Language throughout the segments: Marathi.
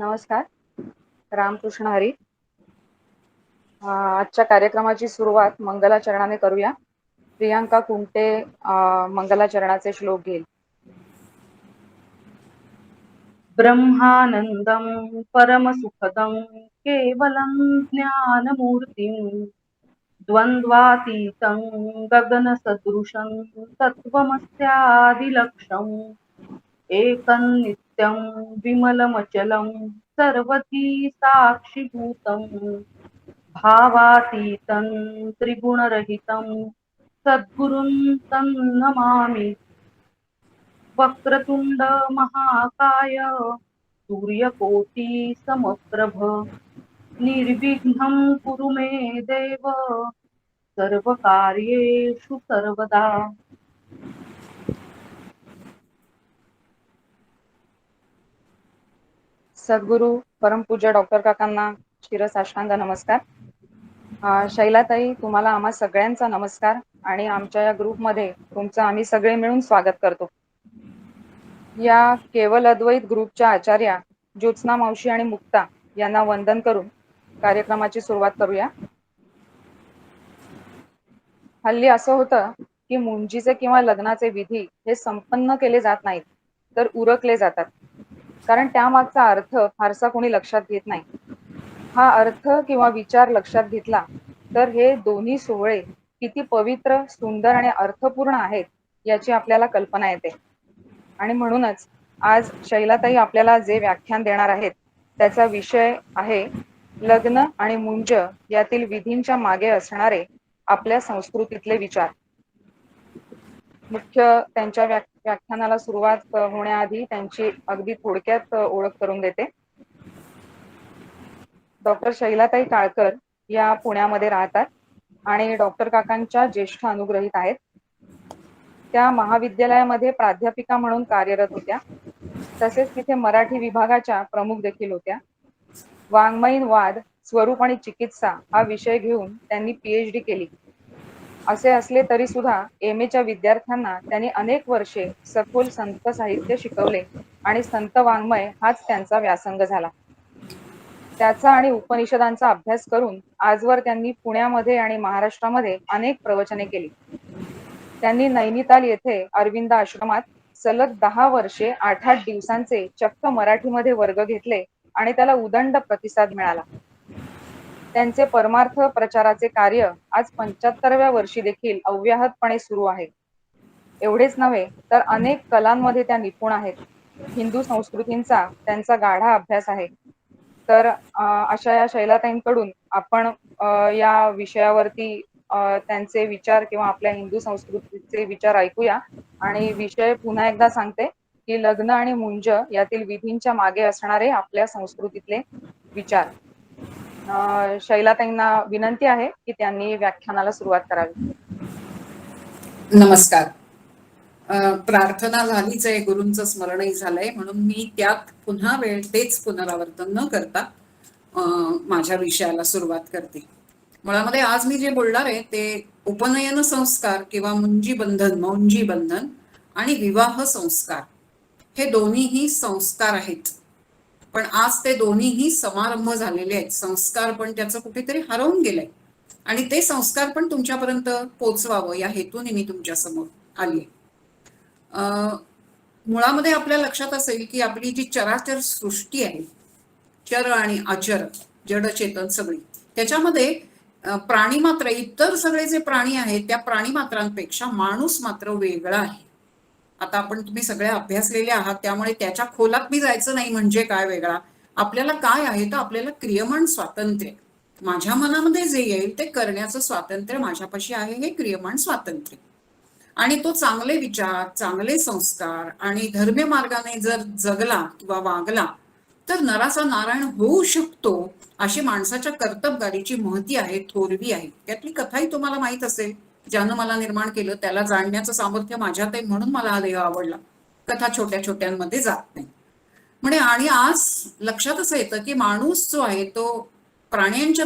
नमस्कार. रामकृष्ण हरी. आजच्या कार्यक्रमाची सुरुवात मंगलाचरणाने करूया. प्रियांका कुंटे मंगलाचरणाचे श्लोक घेईल. ब्रह्मानंदं परमसुखदं केवलं ज्ञानमूर्तिं द्वन्द्वातीतं गगनसदृशं तत्त्वमस्यादिलक्ष्यम् एकं नित्यं विमलमचलं सर्वधी साक्षिभूतं भावातीतं त्रिगुणरहितं सद्गुरुं तं नमामि. वक्रतुंड महाकाय सूर्यकोटि समप्रभ निर्विघ्नं कुरु मे देव सर्वकार्येषु सर्वदा. सद्गुरू परमपूज्य डॉक्टर काकांना शिरसाष्टांग नमस्कार. शैलाताई, तुम्हाला आम्हा सगळ्यांचा नमस्कार आणि आमच्या या ग्रुपमध्ये तुमचं आम्ही सगळे मिळून स्वागत करतो. या केवल अद्वैत ग्रुपच्या आचार्या ज्योत्स्ना मावशी आणि मुक्ता यांना वंदन करून कार्यक्रमाची सुरुवात करूया. हल्ली असं होतं की मुंजीचे किंवा लग्नाचे विधी हे संपन्न केले जात नाहीत, तर उरकले जातात. कारण त्यामागचा अर्थ फारसा कोणी लक्षात घेत नाही. हा अर्थ किंवा विचार लक्षात घेतला तर हे दोन्ही सोहळे किती पवित्र, सुंदर आणि अर्थपूर्ण आहेत याची आपल्याला कल्पना येते. आणि म्हणूनच आज शैलाताई आपल्याला जे व्याख्यान देणार आहेत त्याचा विषय आहे लग्न आणि मुंज यातील विधींच्या मागे असणारे आपल्या संस्कृतीतले विचार. मुख्य त्यांच्या व्याख्यानाला सुरुवात होण्याआधी त्यांची अगदी थोडक्यात ओळख करून देते. डॉक्टर शैलाताई काळकर या पुण्यामध्ये राहतात आणि डॉक्टर काकांच्या ज्येष्ठ अनुग्रहित आहेत. त्या महाविद्यालयामध्ये प्राध्यापिका म्हणून कार्यरत होत्या. तसेच तिथे मराठी विभागाच्या प्रमुख देखील होत्या. वाङ्मयीन वाद, स्वरूप आणि चिकित्सा हा विषय घेऊन त्यांनी PhD केली. असे असले तरी सुद्धा MA विद्यार्थ्यांना त्यांनी अनेक वर्षे सखोल संत साहित्य शिकवले आणि संत वाङ्मय हाच त्यांचा व्यासंग झाला. त्याचा आणि उपनिषदांचा अभ्यास करून आजवर त्यांनी पुण्यामध्ये आणि महाराष्ट्रामध्ये अनेक प्रवचने केली. त्यांनी नैनिताल येथे अरविंद आश्रमात सलग 10 वर्षे 8-8 दिवसांचे चक्क मराठीमध्ये वर्ग घेतले आणि त्याला उदंड प्रतिसाद मिळाला. त्यांचे परमार्थ प्रचाराचे कार्य आज 75व्या वर्षी देखील अव्याहतपणे सुरू आहे. एवढेच नव्हे तर अनेक कलांमध्ये त्या निपुण आहेत. हिंदू संस्कृतींचा त्यांचा गाढा अभ्यास आहे. तर अशा या शैलाताईंकडून आपण या विषयावरती त्यांचे विचार किंवा आपल्या हिंदू संस्कृतीचे विचार ऐकूया. आणि विषय पुन्हा एकदा सांगते की लग्न आणि मुंज यातील विधींच्या मागे असणारे आपल्या संस्कृतीतले विचार. शैलाताईंना विनंती आहे की त्यांनी व्याख्यानाला सुरुवात करावी. नमस्कार. प्रार्थना झालीच आहे, गुरूंचं स्मरणही झालंय, म्हणून मी त्यात पुन्हा तेच पुनरावर्तन न करता माझ्या विषयाला सुरुवात करते. मुळामध्ये आज मी जे बोलणार आहे ते उपनयन संस्कार किंवा मौंजी बंधन आणि विवाह संस्कार हे दोन्हीही संस्कार आहेत. पण आज ते दोन्हीही समारंभ झालेले आहेत. संस्कार पण त्याचं कुठेतरी हरवून गेलंय आणि ते संस्कार पण तुमच्यापर्यंत पोचवावं या हेतूने मी तुमच्या समोर आली. मुळामध्ये आपल्या लक्षात असेल की आपली जी चराचर सृष्टी आहे, चर आणि अचर, जड चेतन सगळी, त्याच्यामध्ये प्राणी मात्र, इतर सगळे जे प्राणी आहेत त्या प्राणी मात्रांपेक्षा माणूस मात्र वेगळा आहे. आता आपण तुम्ही सगळे अभ्यासलेले आहात त्यामुळे त्याच्या खोलात मी जायचं नाही. म्हणजे काय वेगळा, आपल्याला काय आहे तर आपल्याला क्रियमाण स्वातंत्र्य, माझ्या मनामध्ये जे येईल ते करण्याचं स्वातंत्र्य माझ्यापाशी आहे, हे क्रियमाण स्वातंत्र्य. आणि तो चांगले विचार, चांगले संस्कार आणि धर्म्य मार्गाने जर जगला किंवा वागला तर नराचा नारायण होऊ शकतो, अशी माणसाच्या कर्तबगारीची महती आहे, थोरवी आहे. त्यातली कथाही तुम्हाला माहित असेल. ज्यानं मला निर्माण केलं त्याला जाणण्याचं सामर्थ्य माझ्यात आहे, म्हणून मला हा देह आवडला. कथा छोट्या छोट्यांमध्ये जात नाही म्हणे. आणि आज लक्षात असं येतं की माणूस जो आहे तो प्राण्यांच्या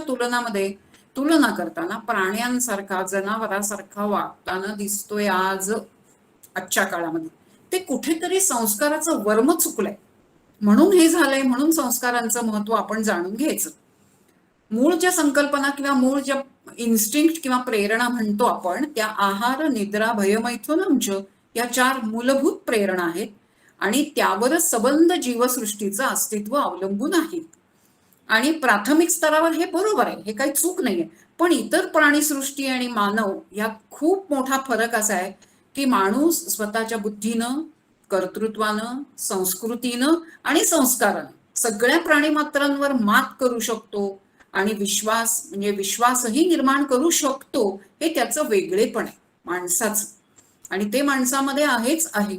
तुलना करताना प्राण्यांसारखा, जनावरांसारखा वागताना दिसतोय आजच्या काळामध्ये. ते कुठेतरी संस्काराचं वर्म चुकलंय. म्हणून हे झालंय, म्हणून संस्कारांचं महत्व आपण जाणून घ्यायचं. मूळ ज्या संकल्पना किंवा मूळ ज्या इन्स्टिंक्ट किंवा प्रेरणा म्हणतो आपण, त्या आहार, निद्रा, भयमैथुनंच या 4 मूलभूत प्रेरणा आहेत आणि त्यावरच सबंध जीवसृष्टीचं अस्तित्व अवलंबून आहे. आणि प्राथमिक स्तरावर हे बरोबर आहे, हे काही चूक नाहीये. पण इतर प्राणीसृष्टी आणि मानव यात खूप मोठा फरक असा आहे की माणूस स्वतःच्या बुद्धीनं, कर्तृत्वानं, संस्कृतीनं आणि संस्कारानं सगळ्या प्राणीमात्रांवर मात करू शकतो आणि विश्वास म्हणजे विश्वासही निर्माण करू शकतो. हे त्याचं वेगळेपण आहे माणसाचं, आणि ते माणसामध्ये आहेच आहे.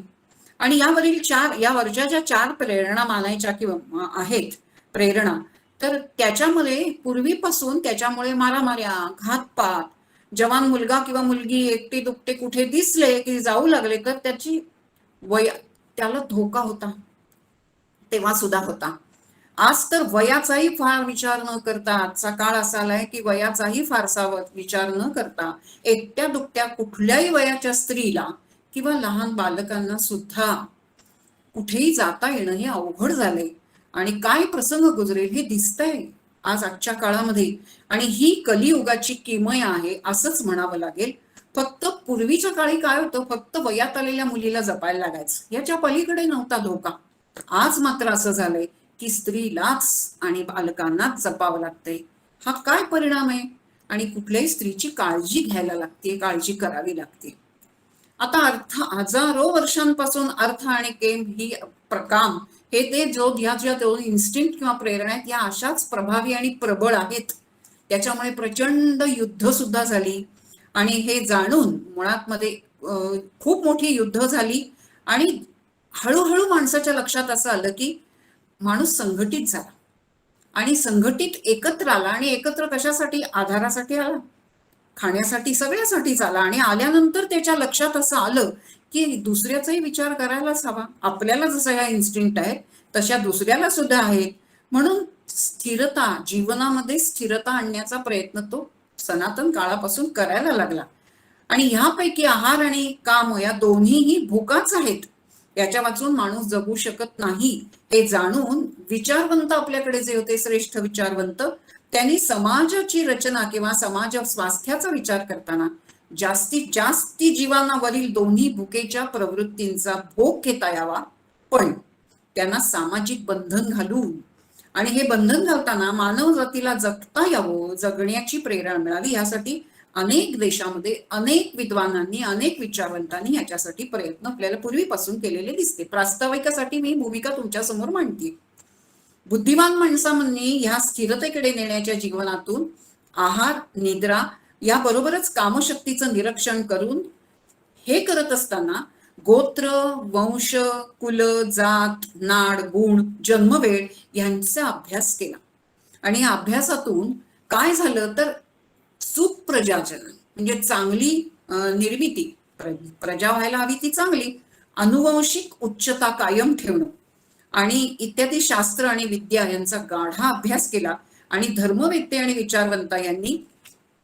आणि या वरच्या ज्या 4 प्रेरणा मानायच्या किंवा आहेत प्रेरणा, तर त्याच्यामध्ये पूर्वीपासून त्याच्यामुळे मारामाऱ्या, घातपात, जवान मुलगा किंवा मुलगी एकटे दुकटे कुठे दिसले की जाऊ लागले तर त्याला धोका होता, तेव्हा सुद्धा होता. आज तर वयाचाही फार विचार न करता, आजचा काळ असा आलाय की वयाचाही फारसा विचार न करता एकट्या दुकट्या कुठल्याही वयाच्या स्त्रीला किंवा लहान बालकांना सुद्धा कुठेही जाता येणं हे अवघड झालंय. आणि काय प्रसंग गुजरेल हे दिसतंय आज आजच्या काळामध्ये. आणि ही कलियुगाची किमया आहे असंच म्हणावं लागेल. फक्त पूर्वीच्या काळी काय होतं, फक्त वयात आलेल्या मुलीला जपायला लागायचं, याच्या पलीकडे नव्हता धोका. आज मात्र असं झालंय की स्त्रीलाच आणि बालकांनाच जपावं लागतंय. हा काय परिणाम आहे? आणि कुठल्याही स्त्रीची काळजी घ्यायला लागते, काळजी करावी लागते. आता हजारो वर्षांपासून अर्थ आणि केम ही काम हे ते ज्या 2 इन्स्टिंक्ट किंवा प्रेरणा आहेत या अशाच प्रभावी आणि प्रबळ आहेत. त्याच्यामुळे प्रचंड युद्ध सुद्धा झाली आणि हे जाणून मुळात मध्ये खूप मोठी युद्ध झाली आणि हळूहळू माणसाच्या लक्षात असं आलं की माणूस संघटित झाला आणि संघटित एकत्र आला. आणि एकत्र कशासाठी? आधारासाठी आला, खाण्यासाठी, सगळ्यासाठीच आला. आणि आल्यानंतर त्याच्या लक्षात असं आलं की दुसऱ्याचाही विचार करायलाच हवा. आपल्याला जसं ह्या इन्स्टिंक्ट आहेत तशा दुसऱ्याला सुद्धा आहेत. म्हणून स्थिरता, जीवनामध्ये स्थिरता आणण्याचा प्रयत्न तो सनातन काळापासून करायला लागला. आणि ह्यापैकी आहार आणि काम या दोन्हीही भूकाच आहेत. याच्या वाचून माणूस जगू शकत नाही हे जाणून विचारवंत आपल्याकडे जे होते, श्रेष्ठ विचारवंत, त्यांनी समाजाची रचना किंवा समाज स्वास्थ्याचा विचार करताना जास्तीत जास्त जीवनावरील दोन्ही भुकेच्या प्रवृत्तींचा भोग घेता यावा, पण त्यांना सामाजिक बंधन घालून, आणि हे बंधन घालताना मानव जातीला जगता यावं, जगण्याची प्रेरणा मिळावी, यासाठी अनेक देशामध्ये अनेक विद्वानांनी, अनेक विचारवंतांनी याच्यासाठी प्रयत्न आपल्याला पूर्वीपासून केलेले दिसते. प्रास्ताविकासाठी मी भूमिका तुमच्या समोर मांडते. बुद्धिमान माणसांनी ह्या स्थिरतेकडे नेण्याच्या जीवनातून आहार, निद्रा याबरोबरच कामशक्तीचं निरीक्षण करून हे करत असताना गोत्र, वंश, कुल, जात, नाड, गुण, जन्मवेळ यांचा अभ्यास केला. आणि या अभ्यासातून काय झालं तर सुप्रजाजन म्हणजे चांगली निर्मिती, प्रजा व्हायला हवी ती चांगली, अनुवंशिक उच्चता कायम ठेवणं आणि इत्यादी शास्त्र आणि विद्या यांचा गाढा अभ्यास केला. आणि धर्मवेत्ते आणि विचारवंता यांनी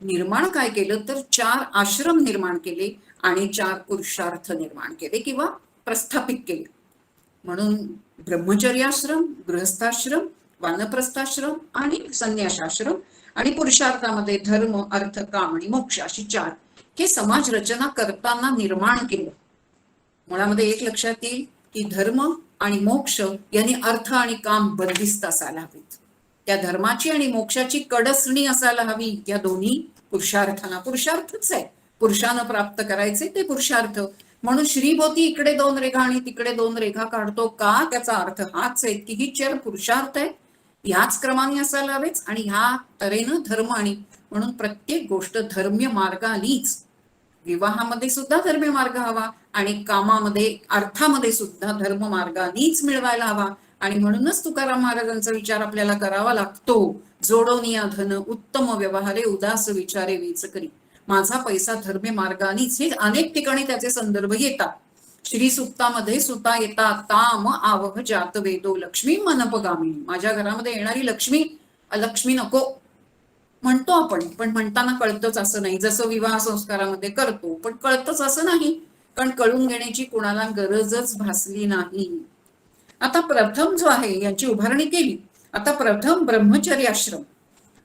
निर्माण काय केलं तर 4 आश्रम निर्माण केले आणि 4 पुरुषार्थ निर्माण केले किंवा प्रस्थापित केले. म्हणून ब्रह्मचर्याश्रम, गृहस्थाश्रम, वानप्रस्थाश्रम आणि संन्यासाश्रम, आणि पुरुषार्थामध्ये धर्म, अर्थ, काम आणि मोक्ष अशी 4 हे समाज रचना करताना निर्माण केलं. मुळामध्ये एक लक्षात येईल की धर्म आणि मोक्ष यांनी अर्थ आणि काम बंदिस्त असायला हवीत. त्या धर्माची आणि मोक्षाची कडसणी असायला हवी. या दोन्ही पुरुषार्थांना, पुरुषार्थच आहे, पुरुषानं प्राप्त करायचे ते पुरुषार्थ. म्हणून श्रीभोवती इकडे 2 रेघा आणि तिकडे 2 रेघा काढतो का? त्याचा अर्थ हाच आहे की ही 4 पुरुषार्थ आहे, ह्याच क्रमाने असायला हवेच आणि ह्या तऱ्हेनं धर्म. आणि म्हणून प्रत्येक गोष्ट धर्म्य मार्गानेच, विवाहामध्ये सुद्धा धर्म्य मार्ग हवा आणि कामामध्ये, अर्थामध्ये सुद्धा धर्म मार्गानेच मिळवायला हवा. आणि म्हणूनच तुकाराम महाराजांचा विचार आपल्याला करावा लागतो, जोडोनिया धन उत्तम व्यवहारे उदास विचारे वीच करी, माझा पैसा धर्म्य मार्गानेच. हे अनेक ठिकाणी त्याचे संदर्भ येतात. श्री सुक्तामध्ये सुता येता ताम आवह जात वेदो लक्ष्मी मनपगामी, माझ्या घरामध्ये येणारी लक्ष्मी, लक्ष्मी नको म्हणतो आपण, पण म्हणताना कळतच असं नाही. जसं विवाह संस्कारामध्ये करतो पण कळतच असं नाही, कारण कळून घेण्याची कुणाला गरजच भासली नाही. आता प्रथम जो आहे यांची उभारणी केली. आता प्रथम ब्रह्मचर्य आश्रम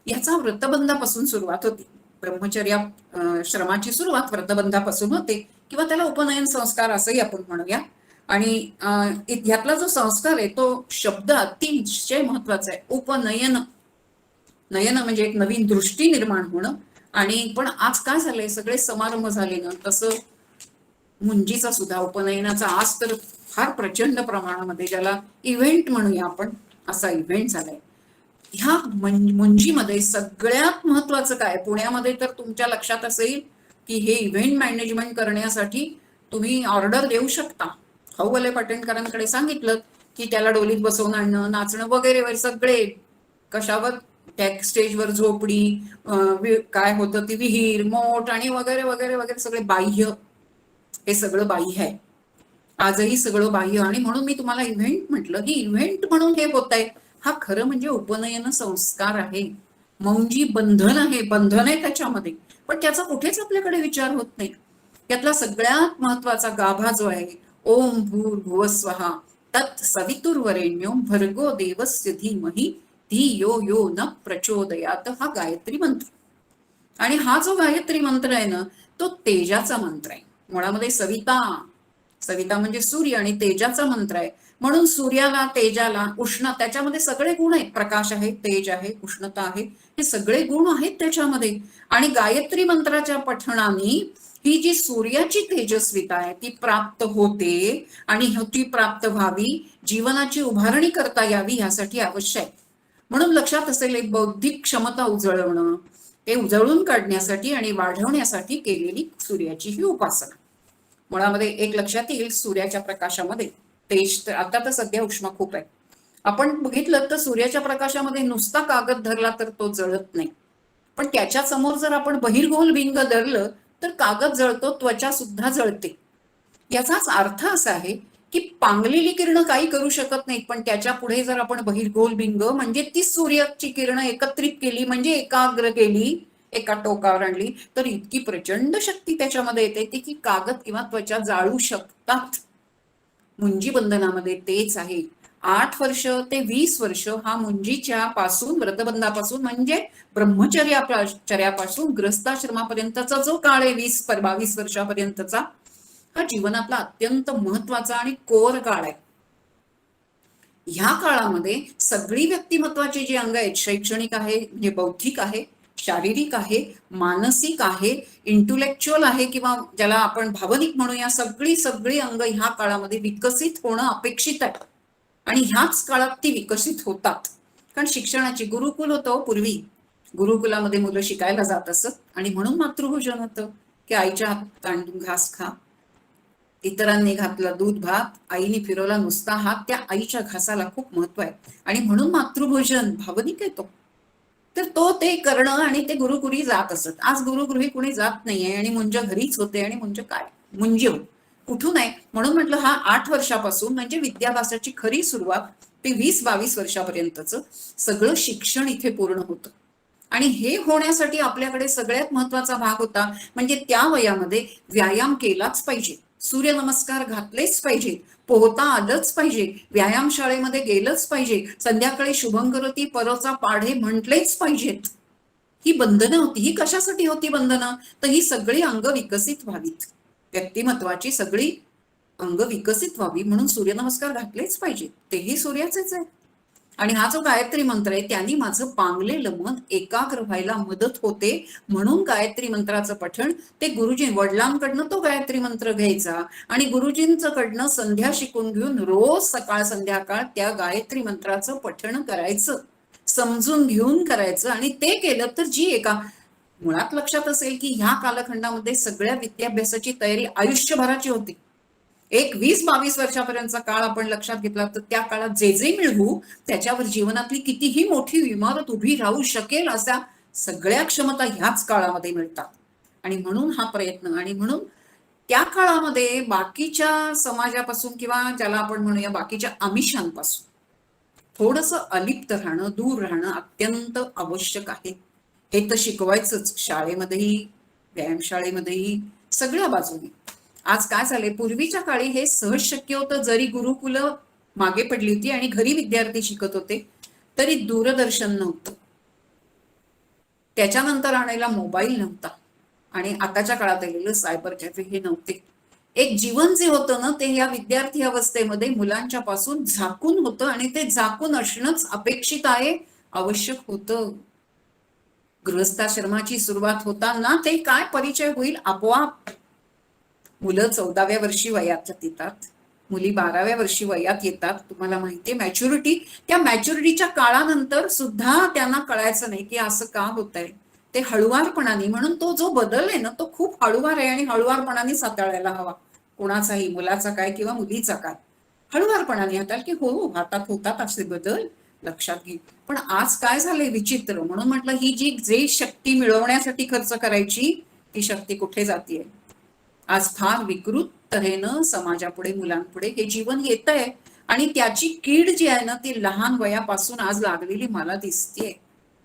याचा व्रतबंधापासून सुरुवात होती. ब्रह्मचर्या श्रमाची सुरुवात व्रतबंधापासून होते किंवा त्याला उपनयन संस्कार असंही आपण म्हणूया. आणि ह्यातला जो संस्कार आहे तो शब्द अतिशय महत्वाचा आहे. उपनयन, नयन म्हणजे एक नवीन दृष्टी निर्माण होणं. आणि पण आज काय झालंय, सगळे समारंभ झाले ना, तसं मुंजीचा सुद्धा उपनयनाचा आज तर फार प्रचंड प्रमाणामध्ये, ज्याला इव्हेंट म्हणूया आपण, असा इव्हेंट झालाय. ह्या मुंजीमध्ये सगळ्यात महत्वाचं काय, पुण्यामध्ये तर तुमच्या लक्षात असेल की हे इव्हेंट मॅनेजमेंट करण्यासाठी तुम्ही ऑर्डर देऊ शकता. खाऊवले पाटणकरांकडे सांगितलं की त्याला डोलीत बसवून आणणं, नाचणं वगैरे सगळे कशावर, त्या स्टेजवर झोपडी, काय होतं ती विहीर, मोठ आणि वगैरे वगैरे वगैरे सगळे बाह्य, हे सगळं बाह्य आहे. आजही सगळं बाह्य. आणि म्हणून मी तुम्हाला इव्हेंट म्हटलं की इव्हेंट म्हणून हे होत आहे. हा खरं म्हणजे उपनयन संस्कार आहे. मौंजी बंधन आहे, बंधन आहे त्याच्यामध्ये, पण त्याचा कुठेच आपल्याकडे विचार होत नाही. त्यातला सगळ्यात महत्वाचा गाभा जो आहे, ओम भूर्भुवस्वः तत् सवितुर्वरेण्यो भर्गो देवस्य धीमहि धियो यो न प्रचोदयात, हा गायत्री मंत्र. आणि हा जो गायत्री मंत्र आहे ना, तो तेजाचा मंत्र आहे. मुळामध्ये सविता, सविता म्हणजे सूर्य, आणि तेजाचा मंत्र आहे. म्हणून सूर्याला, तेजाला, उष्ण, त्याच्यामध्ये सगळे गुण आहेत. प्रकाश आहे, तेज आहे, उष्णता आहे, हे सगळे गुण आहेत त्याच्यामध्ये. आणि गायत्री मंत्राच्या पठणाने ही जी सूर्याची तेजस्विता आहे ती प्राप्त होते. आणि ती प्राप्त व्हावी, जीवनाची उभारणी करता यावी, यासाठी आवश्यक आहे. म्हणून लक्षात असेल, एक बौद्धिक क्षमता उजळवणं, ते उजळून काढण्यासाठी आणि वाढवण्यासाठी केलेली सूर्याची ही उपासना. मुळामध्ये एक लक्षात येईल, सूर्याच्या प्रकाशामध्ये तेज, तर आता तर सध्या उष्मा खूप आहे. आपण बघितलं तर सूर्याच्या प्रकाशामध्ये नुसता कागद धरला तर तो जळत नाही, पण त्याच्या समोर जर आपण बहिर्गोल बिंग धरलं तर कागद जळतो, त्वचा सुद्धा जळते. याचाच अर्थ असा आहे की पांगलेली किरणं काही करू शकत नाहीत, पण त्याच्या पुढे जर आपण बहिर्गोल बिंग म्हणजे ती सूर्याची किरणं एकत्रित केली, म्हणजे एकाग्र केली, एका टोकावर आणली, तर इतकी प्रचंड शक्ती त्याच्यामध्ये येते की कागद किंवा त्वचा जाळू शकतात. मुंजी बंधनामध्ये तेच आहे. 8 वर्ष ते 20 वर्ष हा मुंजीच्या पासून, व्रतबंधापासून म्हणजे ब्रह्मचर्यापासून ग्रस्ताश्रमापर्यंतचा जो काळ आहे, 20-22 वर्षापर्यंतचा, हा जीवनातला अत्यंत महत्वाचा आणि कोर काळ आहे. ह्या काळामध्ये सगळी व्यक्तिमत्वाची जी अंग आहेत, शैक्षणिक आहे, म्हणजे बौद्धिक आहे, शारीरिक आहे, मानसिक आहे, इंटेलेक्च्युअल आहे, किंवा ज्याला आपण भावनिक म्हणूया, सगळी अंग ह्या काळामध्ये विकसित होणं अपेक्षित आहे. आणि ह्याच काळात ती विकसित होतात. कारण शिक्षणाची गुरुकुल होतं पूर्वी, गुरुकुलामध्ये मुलं शिकायला जात असत, आणि म्हणून मातृभोजन होतं की आईच्या हात घास खा, इतरांनी घातलं दूध भात, आईने फिरवला नुसता हात, त्या आईच्या घासाला खूप महत्व आहे. आणि म्हणून मातृभोजन भावनिक येतो, तर तो ते करणं, आणि ते गुरुकुली जात असत. आज गुरुगृही कुणी जात नाहीये, आणि मुंज घरीच होते. आणि मुंज काय, मुंज कुठून आहे, म्हणून म्हटलं हा 8 वर्षापासून म्हणजे विद्याभ्यासाची खरी सुरुवात ते 20-22 वर्षापर्यंतचं सगळं शिक्षण इथे पूर्ण होतं. आणि हे होण्यासाठी आपल्याकडे सगळ्यात महत्वाचा भाग होता, म्हणजे त्या वयामध्ये व्यायाम केलाच पाहिजे, सूर्यनमस्कार घातलेच पाहिजेत, पोहता आलंच पाहिजे, व्यायाम शाळेमध्ये गेलंच पाहिजे, संध्याकाळी शुभंकरोती परोचा पाढे म्हटलेच पाहिजेत. ही बंधनं होती. ही कशासाठी होती बंधनं, तर ही सगळी अंग विकसित व्हावीत, व्यक्तिमत्वाची सगळी अंग विकसित व्हावी, म्हणून सूर्यनमस्कार घातलेच पाहिजे, तेही सूर्याचेच आहे. आणि हा जो गायत्री मंत्र आहे त्यांनी माझं पांगलेलं मन एकाग्र व्हायला मदत होते. म्हणून गायत्री मंत्राचं पठण, ते गुरुजी, वडिलांकडनं तो गायत्री मंत्र घ्यायचा, आणि गुरुजींचं कडनं संध्या शिकून घेऊन रोज सकाळ संध्याकाळ त्या गायत्री मंत्राचं पठण करायचं, समजून घेऊन करायचं. आणि ते केलं तर जी एका, मुळात लक्षात असेल की ह्या कालखंडामध्ये सगळ्या विद्याभ्यासाची तयारी आयुष्यभराची होती. एक 20-22 वर्षापर्यंतचा काळ आपण लक्षात घेतला तर त्या काळात जे जे मिळवू त्याच्यावर जीवनातली कितीही मोठी इमारत उभी राहू शकेल अशा सगळ्या क्षमता ह्याच काळामध्ये मिळतात. आणि म्हणून हा प्रयत्न, आणि म्हणून त्या काळामध्ये बाकीच्या समाजापासून, किंवा ज्याला आपण म्हणूया बाकीच्या आमिषांपासून थोडंसं अलिप्त राहणं, दूर राहणं अत्यंत आवश्यक आहे. हे तर शिकवायचंच, शाळेमध्येही, व्यायामशाळेमध्येही, सगळ्या बाजूने. आज काय झालंय, पूर्वीच्या काळी हे सहज शक्य होतं, जरी गुरुकुल मागे पडली होती आणि घरी विद्यार्थी शिकत होते, तरी दूरदर्शन नव्हतं. त्याच्यानंतर आणायला मोबाईल नव्हता आणि आताच्या काळात आलेलं सायबर कॅफे हे नव्हते. एक जीवन जे होतं ना, ते या विद्यार्थी अवस्थेमध्ये मुलांच्या पासून झाकून होतं आणि ते झाकून असणंच अपेक्षित आहे, आवश्यक होतं. गृहस्थाश्रमाची सुरुवात होताना ते काय परिचय होईल आपोआप. मुलं 14व्या वर्षी वयात येतात, मुली 12व्या वर्षी वयात येतात. तुम्हाला माहितीये मॅच्युरिटी, त्या मॅच्युरिटीच्या काळानंतर सुद्धा त्यांना कळायचं नाही की असं का होतंय. ते हळुवारपणाने, म्हणून तो जो बदल आहे ना तो खूप हळुवार आहे आणि हळुवारपणाने हाताळायला हवा. कोणाचाही, मुलाचा काय किंवा मुलीचा काय, हळुवारपणाने हाताळ की हो हातात होतात असे बदल, लक्षात घे. पण आज काय झालंय विचित्र, म्हणून म्हटलं ही जे शक्ती मिळवण्यासाठी खर्च करायची ती शक्ती कुठे जातीये. आज फार विकृत तऱ्हेनं समाजापुढे, मुलांपुढे हे जीवन येत आहे आणि त्याची कीड जी आहे ना ती लहान वयापासून आज लागलेली मला दिसतेय.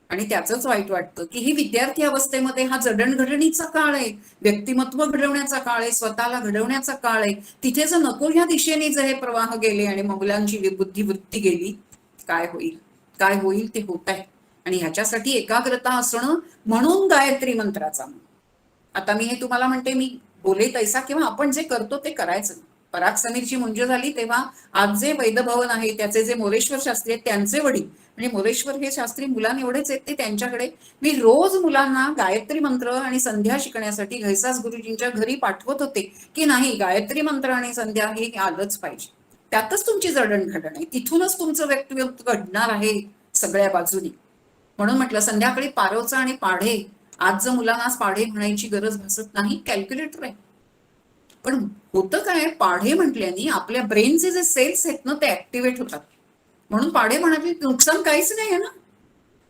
आणि त्याचंच वाईट वाटतं की ही विद्यार्थी अवस्थेमध्ये हा जडणघडणीचा काळ आहे, व्यक्तिमत्व घडवण्याचा काळ आहे, स्वतःला घडवण्याचा काळ आहे. तिथे जर नको ह्या दिशेने जर हे प्रवाह गेले आणि मुलांची बुद्धिवृत्ती गेली, काय होईल, काय होईल ते होत आहे. आणि ह्याच्यासाठी एकाग्रता असणं, म्हणून गायत्री मंत्राचा. आता मी हे तुम्हाला म्हणते, मी बोले तैसा किंवा आपण जे करतो ते करायचं. पराग समीरची मुंज झाली तेव्हा आज जे वैद्यभवन आहे त्याचे जे मोरेश्वर शास्त्री आहेत त्यांचे वडील, म्हणजे मोरेश्वर हे शास्त्री मुलांना एवढेच आहेत ते, त्यांच्याकडे मी रोज मुलांना गायत्री मंत्र आणि संध्या शिकण्यासाठी घैसास गुरुजींच्या घरी पाठवत होते की नाही, गायत्री मंत्र आणि संध्या हे आलंच पाहिजे. त्यातच तुमची जडणघडण आहे, तिथूनच तुमचं व्यक्तिमत्व घडणार आहे सगळ्या बाजूनी. म्हणून म्हटलं संध्याकाळी पारोचा आणि पाढे. आज जर मुलांना पाढे म्हणायची गरज भासत नाही, कॅल्क्युलेटर आहे. पण होतं काय, पाढे म्हटल्याने आपल्या ब्रेनचे जे सेल्स आहेत ना ते ऍक्टिव्हेट होतात. म्हणून पाढे म्हणायचे नुकसान काहीच नाही आहे ना,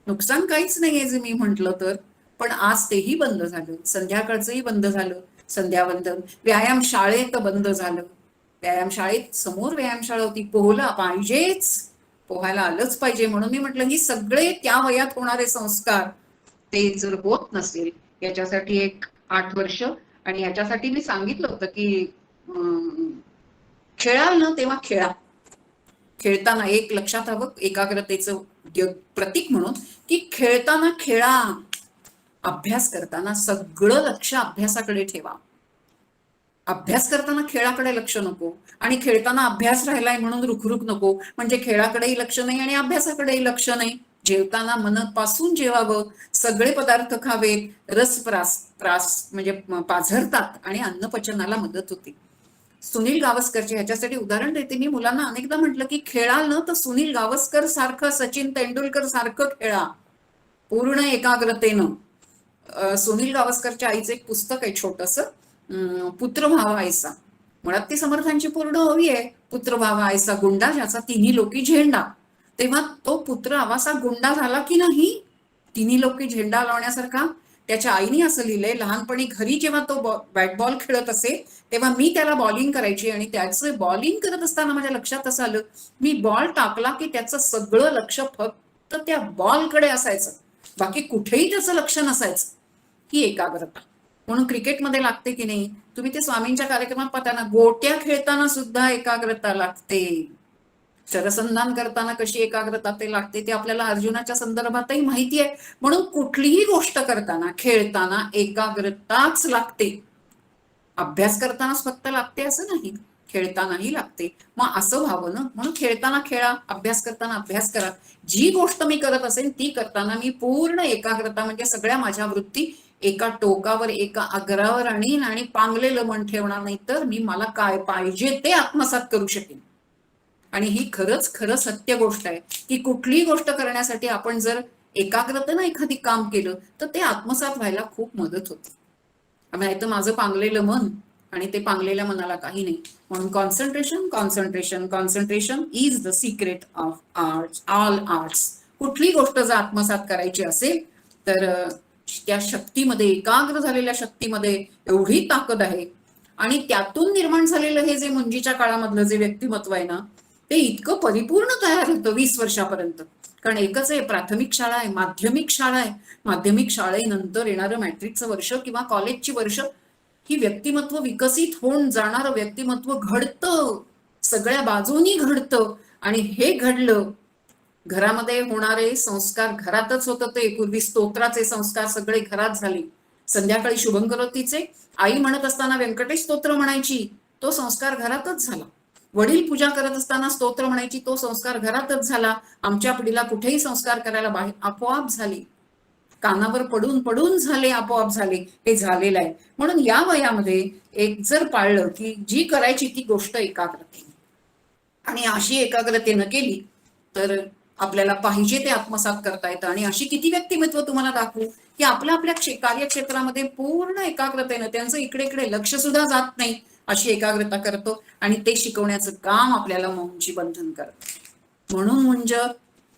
नुकसान काहीच नाहीये जे मी म्हंटल तर. पण आज तेही बंद झालं, संध्याकाळचंही बंद झालं, संध्यावंदन. व्यायाम शाळेत बंद झालं, व्यायाम शाळेत समोर व्यायामशाळा होती, पोहला पाहिजेच, पोहायला आलंच पाहिजे. म्हणून मी म्हटलं ही सगळे त्या वयात होणारे संस्कार ते जर होत नसेल, याच्यासाठी एक 8 वर्ष. आणि याच्यासाठी मी सांगितलं होतं की खेळाल ना तेव्हा खेळा. खेळताना एक लक्षात हवं एकाग्रतेचं प्रतीक म्हणून, की खेळताना खेळा. अभ्यास करताना सगळं लक्ष अभ्यासाकडे ठेवा. अभ्यास करताना खेळाकडे लक्ष नको आणि खेळताना अभ्यास राहिलाय म्हणून रुखरुख नको, म्हणजे खेळाकडेही लक्ष नाही आणि अभ्यासाकडेही लक्ष नाही. जेवताना मनापासून जेवावं, सगळे पदार्थ खावेत, रस प्रास म्हणजे पाझरतात आणि अन्नपचनाला मदत होते. सुनील गावस्करचे ह्याच्यासाठी उदाहरण देते मी. मुलांना अनेकदा म्हटलं की खेळाल ना तर सुनील गावस्कर सारखं, सचिन तेंडुलकर सारखं खेळा पूर्ण एकाग्रतेनं. सुनील गावस्करच्या आईचं एक पुस्तक आहे छोटंसं, पुत्र व्हावा ऐसा. मुळात ती समर्थांची पूर्ण हवी आहे. पुत्र व्हावा ऐसा गुंडा ज्याचा तिन्ही लोकी झेंडा. तेव्हा तो पुत्र आवासा गुंडा झाला की नाही, तिन्ही लोकी झेंडा लावण्यासारखा. त्याच्या आईने असं लिहिलंय, लहानपणी घरी जेव्हा तो बॅट बॉल खेळत असे तेव्हा मी त्याला बॉलिंग करायची आणि त्याचं बॉलिंग करत असताना माझ्या लक्षात असं आलं, मी बॉल टाकला की त्याचं सगळं लक्ष फक्त त्या बॉलकडे असायचं, बाकी कुठेही त्याचं लक्ष नसायचं. ही एकाग्रता म्हणून क्रिकेटमध्ये लागते की नाही. तुम्ही ते स्वामींच्या कार्यक्रमात पाहताना गोट्या खेळताना सुद्धा एकाग्रता लागते. शरसंधान करताना कशी एकाग्रता ते लागते ते आपल्याला अर्जुनाच्या संदर्भातही माहिती आहे. म्हणून कुठलीही गोष्ट करताना, खेळताना एकाग्रताच लागते. अभ्यास करतानाच फक्त लागते असं नाही, खेळतानाही लागते. मग असं व्हावं ना, म्हणून खेळताना खेळा, अभ्यास करताना अभ्यास करा. जी गोष्ट मी करत असेल ती करताना मी पूर्ण एकाग्रता, म्हणजे सगळ्या माझ्या वृत्ती एका टोकावर, एका अग्रावर आणीन आणि पांगलेलं मन ठेवणार नाही, तर मी मला काय पाहिजे ते आत्मसात करू शकेन. आणि ही खरंच खरं सत्य गोष्ट आहे की कुठलीही गोष्ट करण्यासाठी आपण जर एकाग्रतेनं एखादी काम केलं तर ते आत्मसात व्हायला खूप मदत होते. नाही तर माझं पांगलेलं मन, आणि ते पांगलेल्या मनाला काही नाही. म्हणून concentration, concentration, concentration is the secret of arts, all arts. कुठली गोष्ट जर आत्मसात करायची असेल तर त्या शक्तीमध्ये, एकाग्र झालेल्या शक्तीमध्ये एवढी ताकद आहे. आणि त्यातून निर्माण झालेलं हे जे मुंजीच्या काळामधलं जे व्यक्तिमत्व आहे ना ते इतकं परिपूर्ण तयार होतं 20 वर्षापर्यंत. कारण एकच आहे, प्राथमिक शाळा आहे, माध्यमिक शाळा आहे. माध्यमिक शाळेनंतर येणारं मॅट्रिकचं वर्ष किंवा कॉलेजची वर्ष ही व्यक्तिमत्व विकसित होऊन जाणारं व्यक्तिमत्व घडतं, सगळ्या बाजूनी घडतं. आणि हे घडलं. घरामध्ये होणारे संस्कार घरातच होत ते. पूर्वी स्तोत्राचे संस्कार सगळे घरात झाले. संध्याकाळी शुभंकरोतीचे आई म्हणत असताना व्यंकटेश स्तोत्र म्हणायची, तो संस्कार घरातच झाला. वडील पूजा करत असताना स्तोत्र म्हणायची, तो संस्कार घरातच झाला. आमच्या पिढीला कुठेही संस्कार करायला बाहेर आपोआप झाले, कानावर पडून पडून झाले, आपोआप झाले. हे झालेलं आहे. म्हणून या वयामध्ये एक जर पाळलं की जी करायची ती गोष्ट एकाग्रतेने, आणि अशी एकाग्रतेनं केली तर आपल्याला पाहिजे ते आत्मसात करता येतं. आणि अशी किती व्यक्तिमत्व तुम्हाला दाखवू की आपल्या आपल्या कार्यक्षेत्रामध्ये पूर्ण एकाग्रतेनं, त्यांचं इकडे इकडे लक्ष सुद्धा जात नाही, अशी एकाग्रता करतो. आणि ते शिकवण्याचं काम आपल्याला मौनची बंधन करतं. म्हणून मुंज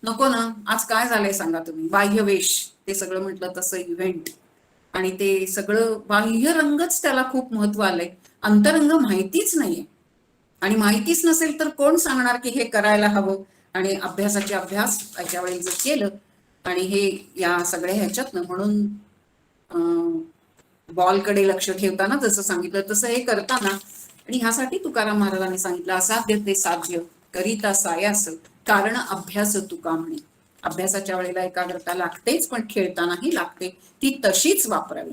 नको ना. आज काय झालंय सांगा तुम्ही? बाह्यवेश, ते सगळं म्हटलं तसं इव्हेंट, आणि ते सगळं बाह्य रंगच त्याला खूप महत्व आलंय. अंतरंग माहितीच नाहीये. आणि माहितीच नसेल तर कोण सांगणार की हे करायला हवं? आणि अभ्यासाचे अभ्यास अशा वेळी जर केलं, आणि हे या सगळ्या ह्याच्यातनं, म्हणून बॉलकडे लक्ष ठेवताना जसं सांगितलं तसं हे करताना, आणि ह्यासाठी तुकाराम महाराजांनी सांगितलं, असाध्य ते साध्य करिता सायास कारण अभ्यास तुका म्हणे. अभ्यासाच्या वेळेला एकाग्रता लागतेच, पण खेळतानाही लागते. ती तशीच वापरावी.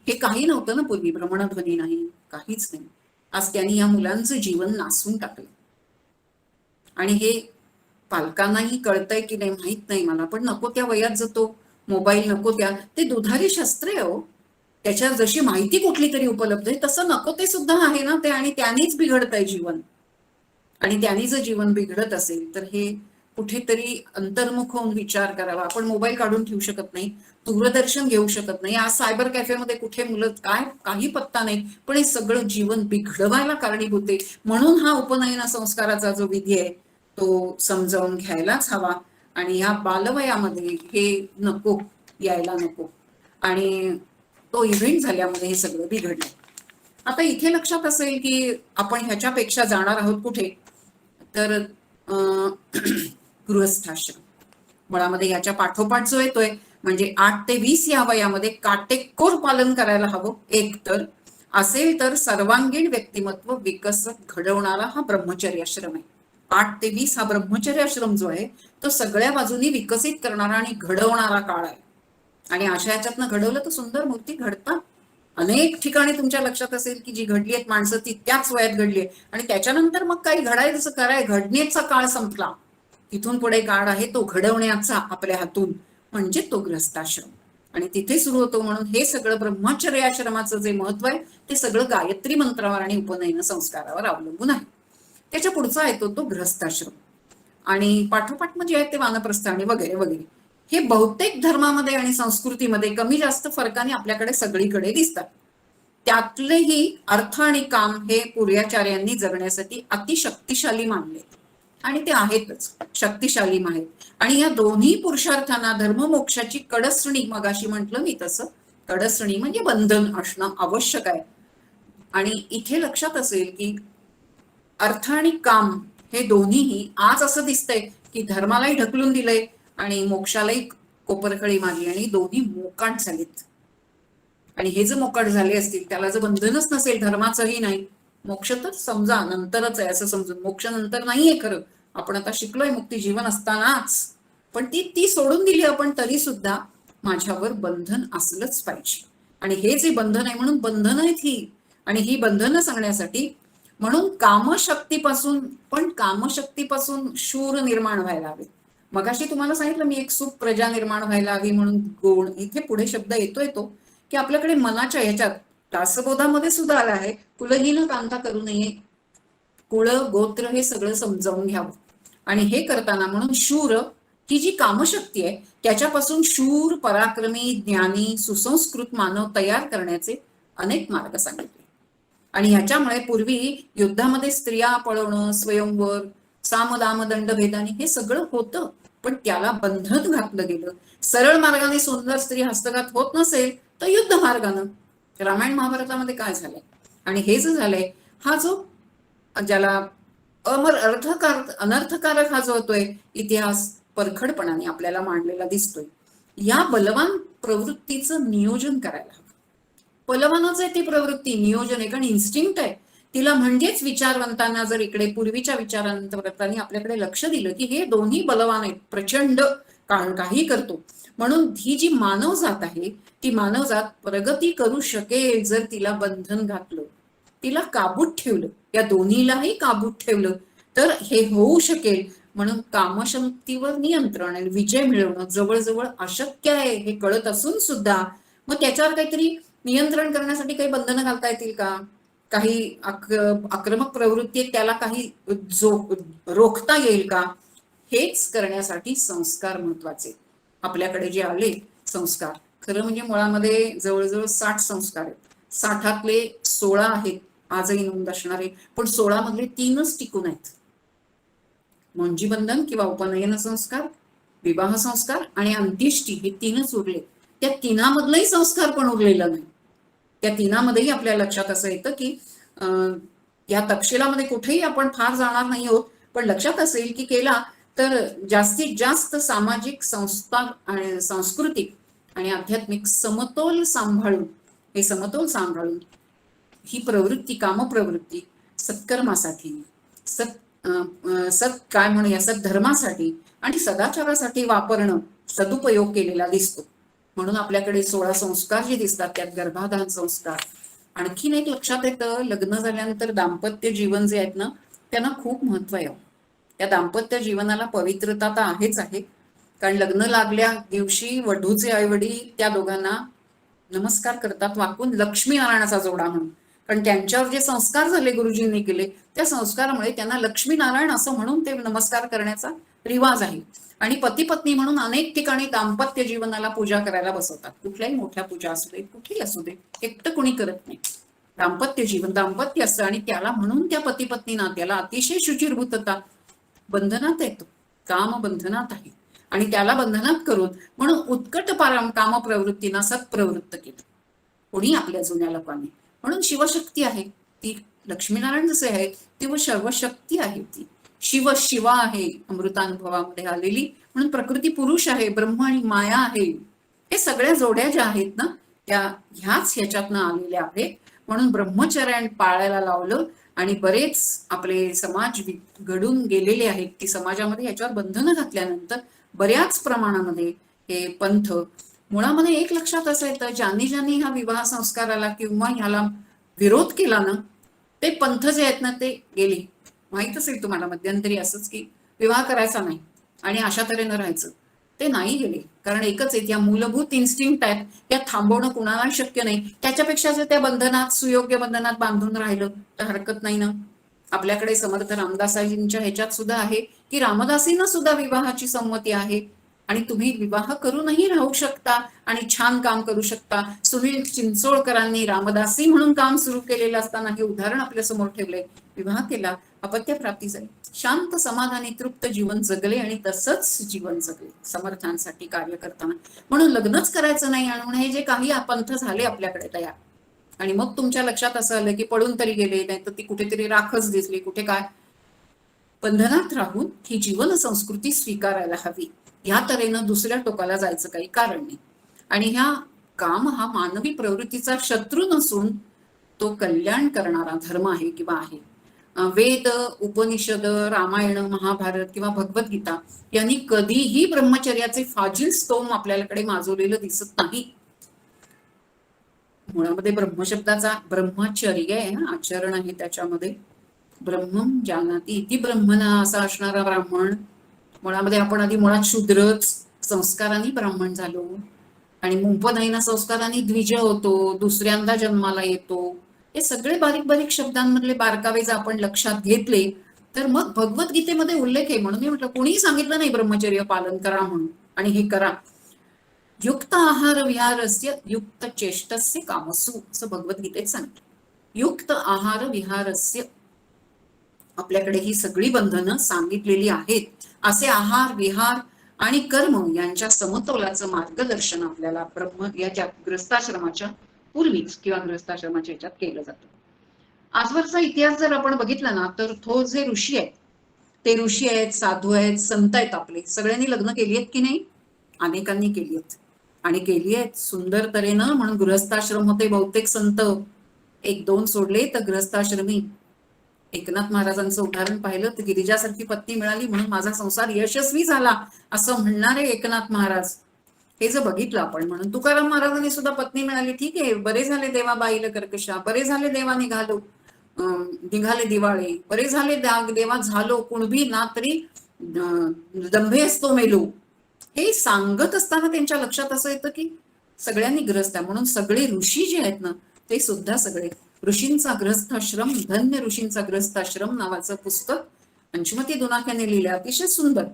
हे काही नव्हतं ना पूर्वी, भ्रमणध्वनी नाही, काहीच नाही. आज त्यांनी या मुलांचं जीवन नासून टाकलं. आणि हे पालकांनाही कळतंय की नाही माहित नाही मला, पण नको त्या वयात जातो मोबाईल, नको त्या, ते दुधारी शस्त्र आहे हो. त्याच्यात जशी माहिती कुठली तरी उपलब्ध आहे तसं नको ते सुद्धा आहे ना ते, आणि त्यानेच बिघडतंय जीवन. आणि त्यांनी जर जीवन बिघडत असेल तर हे कुठेतरी अंतर्मुख होऊन विचार करावा. आपण मोबाईल काढून ठेवू शकत नाही, दूरदर्शन घेऊ शकत नाही. आज सायबर कॅफेमध्ये कुठे मुलं काय, काही पत्ता नाही, पण हे सगळं जीवन बिघडवायला कारणीभूत आहे. म्हणून हा उपनयन संस्काराचा जो विधी आहे तो समजावून घ्यायलाच हवा. आणि या बालवयामध्ये हे नको, यायला नको. आणि तो इव्हेंट झाल्यामुळे हे सगळं बिघडलं. आता इथे लक्षात असेल की आपण ह्याच्यापेक्षा जाणार आहोत कुठे, तर गृहस्थाश्रम. मुळामध्ये याच्या पाठोपाठ जो येतोय म्हणजे 8 ते 20 या वयामध्ये काटेकोर पालन करायला हवं. एक तर असेल तर सर्वांगीण व्यक्तिमत्व विकसित घडवणारा हा ब्रह्मचर्याश्रम आहे. 8 ते 20 हा ब्रह्मचर्याश्रम जो आहे तो सगळ्या बाजूनी विकसित करणारा आणि घडवणारा काळ आहे. आणि अशा ह्याच्यातनं घडवलं तर सुंदर मूर्ती घडतात. अनेक ठिकाणी तुमच्या लक्षात असेल की जी घडली आहेत माणसं ती त्याच वयात घडली आहे, आणि त्याच्यानंतर मग काही घडायचं कराय, घडण्याचा काळ संपला. तिथून पुढे काळ आहे तो घडवण्याचा आपल्या हातून, म्हणजे तो गृहस्थाश्रम. आणि तिथे सुरू होतो. म्हणून हे सगळं ब्रह्मचर्य आश्रमाचं जे महत्व आहे ते सगळं गायत्री मंत्रावर आणि उपनयन संस्कारावर अवलंबून आहे. त्याच्या पुढचा येतो तो गृहस्थाश्रम, आणि पाठोपाठ म्हणजे आहे ते वानप्रस्थ आणि वगैरे वगैरे. हे बहुतेक धर्मामध्ये आणि संस्कृतीमध्ये कमी जास्त फरकाने आपल्याकडे सगळीकडे दिसतात. त्यातलेही अर्थ आणि काम हे पूर्वाचार्यांनी जगण्यासाठी अतिशक्तिशाली मानले, आणि ते आहेतच, शक्तिशाली आहेत. आणि या दोन्ही पुरुषार्थांना धर्ममोक्षाची कडसणी, मगाशी म्हटलं मी तसं, कडसणी म्हणजे बंधन असणं आवश्यक आहे. आणि इथे लक्षात असेल की अर्थ आणि काम हे दोन्हीही आज असं दिसतंय की धर्मालाही ढकलून दिलंय आणि मोक्षालाही कोपरखळी मारली, आणि दोन्ही मोकाट झालेत. आणि हे जर मोकाट झाले असतील, त्याला जर बंधनच नसेल, धर्माचंही नाही, मोक्ष तर समजा नंतरच आहे असं समजून, मोक्ष नंतर नाहीये खरं. आपण आता शिकलोय मुक्ती जीवन असतानाच, पण ती सोडून दिली आपण, तरी सुद्धा माझ्यावर बंधन असलंच पाहिजे. आणि हे जे बंधन आहे, म्हणून बंधन आहेत ही, आणि ही बंधनं सांगण्यासाठी म्हणून कामशक्तीपासून शूर निर्माण व्हायला हवे. मगाशी तुम्हाला सांगितलं मी, एक सुख प्रजा निर्माण व्हायला हवी म्हणून गुण. इथे पुढे शब्द येतोय तो की आपल्याकडे मनाच्या ह्याच्यात दासबोधामध्ये सुद्धा आला आहे, कुलहीन कांता करू नये, कुळ गोत्र हे सगळं समजावून घ्यावं. आणि हे करताना म्हणून शूर ही जी कामशक्ती आहे त्याच्यापासून शूर, पराक्रमी, ज्ञानी, सुसंस्कृत मानव तयार करण्याचे अनेक मार्ग सांगितले. आणि ह्याच्यामुळे पूर्वी युद्धामध्ये स्त्रिया पळवणं, स्वयंवर, सामदाम दंड भेदानी हे सगळं होतं, पण त्याला बंधन घातलं गेलं. सरळ मार्गाने सुंदर स्त्री हस्तगत होत नसेल तर युद्ध मार्गानं. रामायण महाभारतामध्ये काय झालंय, आणि हे जे झालंय, हा जो ज्याला अनर्थकारक हा जो होतोय इतिहास परखडपणाने आपल्याला मांडलेला दिसतोय, या बलवान प्रवृत्तीचं नियोजन करायला हवं. बलवानच आहे ती प्रवृत्ती, नियोजन आहे, कारण इन्स्टिंक्ट आहे तिला म्हणजेच विचारवंतांना जर इकडे पूर्वीच्या विचारवंतांनी आपल्याकडे लक्ष दिलं की हे दोन्ही बलवान आहेत, प्रचंड काही करतो, म्हणून ही जी मानवजात आहे ती मानवजात प्रगती करू शकेल जर तिला बंधन घातलं, तिला काबूत ठेवलं, या दोन्हीलाही काबूत ठेवलं तर हे होऊ शकेल. म्हणून कामशक्तीवर नियंत्रण आणि विजय मिळवणं जवळजवळ अशक्य आहे हे कळत असून सुद्धा मग त्याच्यावर काहीतरी नियंत्रण करण्यासाठी काही बंधनं घालता येतील का? काही आक्रमक प्रवृत्ती त्याला काही रोखता येईल का? हेच करण्यासाठी संस्कार महत्वाचे. आपल्याकडे जे आले संस्कार, खरं म्हणजे मुळामध्ये जवळजवळ 60 संस्कार आहेत. 60तले 16 आहेत आजही नोंद असणारे, पण 16 मधले 3च टिकून आहेत. मुंजीबंधन किंवा उपनयन संस्कार, विवाह संस्कार आणि अंत्येष्टी हे 3च उरले. त्या 3मधलंही संस्कार पण उरलेला नाही. त्या 3मध्येही आपल्या लक्षात असं येतं की या तपशिलामध्ये कुठेही आपण फार जाणार नाही आहोत, पण लक्षात असेल की केला तर जास्तीत जास्त सामाजिक, संस्था आणि सांस्कृतिक आणि आध्यात्मिक समतोल सांभाळून, हे समतोल सांभाळून ही प्रवृत्ती, कामप्रवृत्ती सत्कर्मासाठी, काय म्हणूया सद्धर्मासाठी आणि सदाचारासाठी वापरणं, सदुपयोग केलेला दिसतो. म्हणून आपल्याकडे 16 संस्कार जे दिसतात त्यात गर्भाधान संस्कार. आणखीन एक लक्षात येतं, लग्न झाल्यानंतर दाम्पत्य जीवन जे आहेत ना त्यांना खूप महत्व आहे. त्या दाम्पत्य जीवनाला पवित्रता तर आहेच आहे, कारण लग्न लागल्या दिवशी वधूचे आईवडील त्या दोघांना नमस्कार करतात वाकून, लक्ष्मीनारायणाचा जोडा म्हणून. कारण त्यांच्यावर जे संस्कार झाले गुरुजींनी केले त्या संस्कारामुळे त्यांना लक्ष्मीनारायण असं म्हणून ते नमस्कार करण्याचा रिवाज आहे. आणि पती पत्नी म्हणून अनेक ठिकाणी दाम्पत्य जीवनाला पूजा करायला बसवतात. कुठल्याही मोठ्या पूजा असू दे, कुठेही असू दे, एकटं कुणी करत नाही. दाम्पत्य जीवन दाम्पत्य असतं आणि त्याला म्हणून त्या पती पत्नी नात्याला अतिशय शुचिर्भूतता बंधनात येतो, काम बंधनात आहे आणि त्याला बंधनात करून म्हणून उत्कट कामप्रवृत्तींना सत्प्रवृत्त केलं कोणी आपल्या जुन्या लोकांनी. म्हणून शिवशक्ती आहे ती, लक्ष्मीनारायण जसे आहे ती व सर्वशक्ती आहे ती. शिवा आहे अमृतानुभवामध्ये आलेली, म्हणून प्रकृती पुरुष आहे, ब्रह्म आणि माया आहे. हे सगळ्या जोड्या ज्या आहेत ना त्या ह्याच ह्याच्यातनं आलेल्या आहेत. म्हणून ब्रह्मचर्य पाळायला लावलं आणि बरेच आपले समाज घडून गेलेले आहेत की समाजामध्ये याच्यावर बंधनं घातल्यानंतर बऱ्याच प्रमाणामध्ये हे पंथ, मुळामध्ये एक लक्षात असं येतं, ज्यांनी हा विवाह संस्काराला किंवा ह्याला विरोध केला ना ते पंथ जे आहेत ना ते गेले. माहित असेल तुम्हाला मध्यंतरी असंच की विवाह करायचा नाही आणि अशा तऱ्हेनं राहायचं, ते नाही गेले. कारण एकच आहे, या मूलभूत इन्स्टिंक्ट आहेत त्या थांबवणं कुणाला शक्य नाही. त्याच्यापेक्षा जर त्या बंधनात, सुयोग्य बंधनात बांधून राहिलं तर हरकत नाही ना. आपल्याकडे समर्थ रामदासाजींच्या ह्याच्यात सुद्धा आहे की रामदासींना सुद्धा विवाहाची संमती आहे आणि तुम्ही विवाह करूनही राहू शकता आणि छान काम करू शकता. सुनील चिंचोळकरांनी रामदासी म्हणून काम सुरू केलेलं असताना हे उदाहरण आपल्या समोर ठेवलंय. विवाह केला, अपत्य प्राप्ती झाली, शांत समाधानी तृप्त जीवन जगले आणि तसंच जीवन जगले समर्थांसाठी कार्य करताना. म्हणून लग्नच करायचं नाही आणि हे जे काही पंथ झाले आपल्याकडे तयार, आणि मग तुमच्या लक्षात असं आलं की पळून तरी गेले, नाही तर ती कुठेतरी राखच दिसली, कुठे काय. बंधनात राहून ही जीवन संस्कृती स्वीकारायला हवी. ह्या तऱ्हेनं दुसऱ्या टोकाला जायचं काही कारण नाही. आणि ह्या काम हा मानवी प्रवृत्तीचा शत्रू नसून तो कल्याण करणारा धर्म आहे किंवा आहे. वेद, उपनिषद, रामायण, महाभारत किंवा भगवद्गीता यांनी कधीही ब्रह्मचर्याचे फाजील स्तोम आपल्याकडे माजवलेलं दिसत नाही. मुळामध्ये ब्रह्मशब्दाचा ब्रह्मचर्य आहे ना, आचरण आहे त्याच्यामध्ये. ब्रह्मम जानाति इति ब्रह्मणा असा असणारा ब्राह्मण. मुळामध्ये आपण आधी मुळात शूद्रच, संस्कारांनी ब्राह्मण झालो आणि उपनयन संस्कारांनी द्विज होतो, दुसऱ्यांदा जन्माला येतो. हे सगळे बारीक बारीक शब्दांमधले बारकावे जर आपण लक्षात घेतले तर मग भगवद्गीतेमध्ये उल्लेख आहे. म्हणून मी म्हटलं कोणीही सांगितलं नाही ब्रह्मचर्य पालन करा म्हणून आणि हे करा. युक्त आहार विहारस्य युक्त चेष्टस्य कामसु असं भगवद्गीतेत सांगितलं. युक्त आहार विहारस्य, आपल्याकडे ही सगळी बंधनं सांगितलेली आहेत. असे आहार विहार आणि कर्म यांच्या समतोलाचं मार्गदर्शन आपल्याला ब्रह्म याच्या ग्रस्ताश्रमाच्या पूर्वीच किंवा ग्रस्ताश्रमाच्या याच्यात केलं जातं. आजवरचा इतिहास जर आपण बघितला ना तर तो जे ऋषी आहेत ते ऋषी आहेत, साधू आहेत, संत आहेत, आपले सगळ्यांनी लग्न केली आहेत की नाही? अनेकांनी केली आहेत आणि केली आहेत सुंदर तऱ्हेनं. म्हणून गृहस्थाश्रम होते बहुतेक संत, 1-2 सोडले तर गृहस्थाश्रमी एकनाथ महाराजांचं उदाहरण पाहिलं तर गिरिजासारखी पत्नी मिळाली म्हणून माझा संसार यशस्वी झाला असं म्हणणारे एकनाथ महाराज हे जर बघितलं आपण. म्हणून तुकाराम महाराजांनी सुद्धा पत्नी मिळाली, ठीक आहे, बरे झाले देवा बाईल कर्कशा, बरे झाले देवा निघाले दिवाळे, बरे झाले देवा झालो कुणबी ना तरी दंभे असतो मेलो. हे सांगत असताना त्यांच्या लक्षात असं येतं की सगळ्यांनी ग्रस्त आहे. म्हणून सगळे ऋषी जे आहेत ना ते सुद्धा सगळे ऋषींचा ग्रस्थाश्रम, धन्य ऋषींचा ग्रस्थाश्रम नावाचं पुस्तक पंचमती दुनाख्याने लिहिलं, अतिशय सुंदर.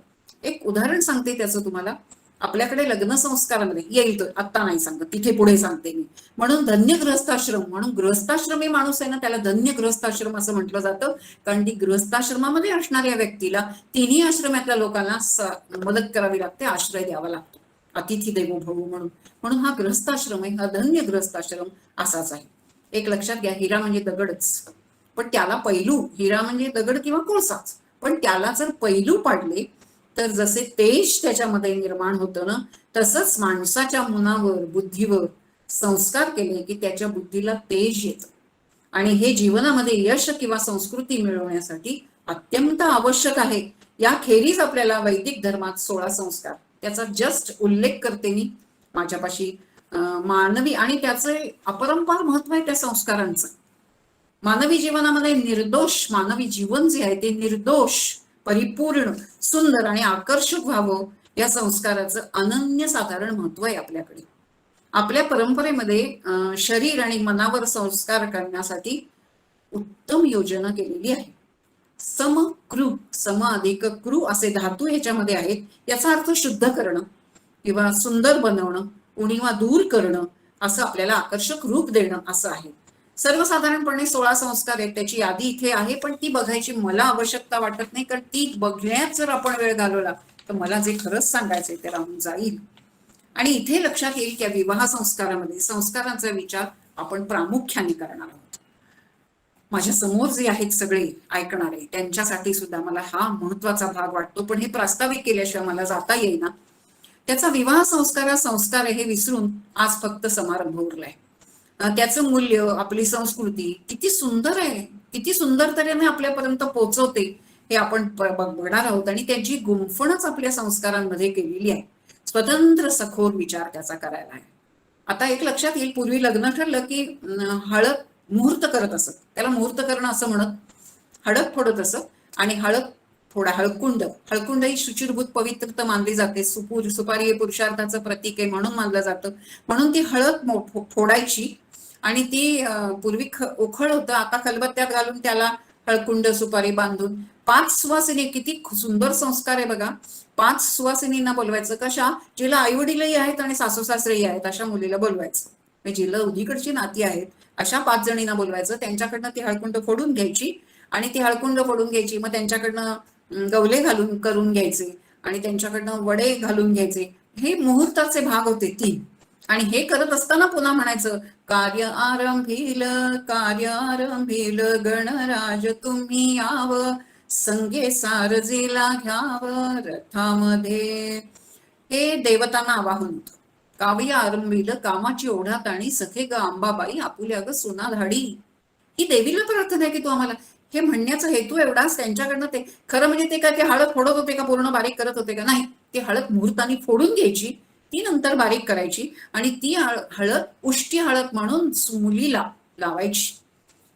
एक उदाहरण सांगते त्याचं तुम्हाला. आपल्याकडे लग्न संस्कारामध्ये येईल तर आत्ता नाही सांगत, तिथे पुढे सांगते मी. म्हणून धन्य ग्रस्थाश्रम, म्हणून गृहस्थाश्रमी माणूस आहे ना त्याला धन्य गृहस्थाश्रम असं म्हटलं जातं, कारण की गृहस्थाश्रमामध्ये असणाऱ्या व्यक्तीला तिन्ही आश्रमातल्या लोकांना मदत करावी लागते, आश्रय द्यावा लागतो, अतिथी देवो भव म्हणून. म्हणून हा गृहस्थाश्रम आहे, हा धन्य गृहस्थाश्रम असाच आहे. एक लक्षात घ्या, हिरा म्हणजे दगडच, पण त्याला पैलू, हिरा म्हणजे दगड किंवा कोळसाच, पण त्याला जर पैलू पाडले तर जसे तेज त्याच्यामध्ये निर्माण होतं ना, तसंच माणसाच्या मनावर, बुद्धीवर संस्कार केले की त्याच्या बुद्धीला तेज येतं. आणि हे जीवनामध्ये यश किंवा संस्कृती मिळवण्यासाठी अत्यंत आवश्यक आहे. याखेरीज आपल्याला वैदिक धर्मात 16 संस्कार, त्याचा जस्ट उल्लेख करते मी माझ्यापाशी. मानवी आणि त्याचे अपरंपार महत्व आहे त्या संस्कारांचं. मानवी जीवनामध्ये निर्दोष मानवी जीवन जे आहे ते निर्दोष, परिपूर्ण, सुंदर आणि आकर्षक व्हावं या संस्काराचं अनन्यसाधारण महत्व आहे आपल्याकडे. आपल्या परंपरेमध्ये शरीर आणि मनावर संस्कार करण्यासाठी उत्तम योजना केलेली आहे. सम कृ, सम अधिक कृ असे धातू ह्याच्यामध्ये आहेत. याचा अर्थ शुद्ध करणं किंवा सुंदर बनवणं, उणीवा दूर करणं, असं आपल्याला आकर्षक रूप देणं असं आहे. सर्वसाधारणपणे 16 संस्कार आहेत, त्याची यादी इथे आहे, पण ती बघायची मला आवश्यकता वाटत नाही, कारण ती बघण्यात जर आपण वेळ घालवला तर मला जे खरंच सांगायचंय ते राहून जाईल. आणि इथे लक्षात येईल की विवाह संस्कारामध्ये संस्कारांचा विचार आपण प्रामुख्याने करणार आहोत. माझ्या समोर जे आहेत सगळे ऐकणारे त्यांच्यासाठी सुद्धा मला हा महत्वाचा भाग वाटतो, पण हे प्रास्ताविक केल्याशिवाय मला जाता येईना. त्याचा विवाह संस्कार हे विसरून आज फक्त समारंभ उरलाय. त्याचं मूल्य, आपली संस्कृती किती सुंदर आहे, किती सुंदर तऱ्हेने आपल्यापर्यंत पोहोचवते हे आपण बघणार आहोत. आणि त्याची गुंफणच आपल्या संस्कारांमध्ये केलेली आहे. स्वतंत्र सखोल विचार त्याचा करायला आहे. आता एक लक्षात येईल, पूर्वी लग्न ठरलं की हळद मुहूर्त करत असत, त्याला मुहूर्त करणं असं म्हणत, हळद फोडत असत. आणि हळकुंड ही शुचिरभूत पवित्रता मानली जाते. सुपारी हे पुरुषार्थाचं प्रतीक आहे म्हणून मानलं जातं. म्हणून ती हळद फोडायची आणि ती पूर्वी उखळ होतं, आता खलबत्त्यात घालून त्याला हळकुंड सुपारी बांधून 5 सुवासिनी, किती सुंदर संस्कार आहे बघा. 5 सुवासिनींना बोलवायचं. कशा? जिला आई वडीलही आहेत आणि सासू सासरेही आहेत अशा मुलीला बोलवायचं. जिला उदीकडची नाती आहेत अशा 5 जणींना बोलवायचं. त्यांच्याकडनं ती हळकुंड फोडून घ्यायची आणि ती हळकुंड फोडून घ्यायची. मग त्यांच्याकडनं गवले करून घ्यायचे आणि त्यांच्याकडनं वडे घालून घ्यायचे. हे मुहूर्ताचे भाग होते 3. आणि हे करत असताना पुन्हा म्हणायचं, कार्य आरंभील गणराज तुम्ही याव, संगे सारजीला घ्याव रथामध्ये. हे देवतांना आवाहन होतं. काव्य आरंभील कामाची ओढात आणि सखे ग अंबाबाई आपुल्या ग सोना धाडी. ही देवीला प्रार्थना आहे की तू आम्हाला. हे म्हणण्याचा हेतू एवढाच. त्यांच्याकडनं ते खरं म्हणजे ते काय ते हळद फोडत होते का, पूर्ण बारीक करत होते का? नाही, ती हळद मुहूर्ताने फोडून घ्यायची, ती नंतर बारीक करायची आणि ती हळद उष्टी हळद म्हणून मुलीला लावायची.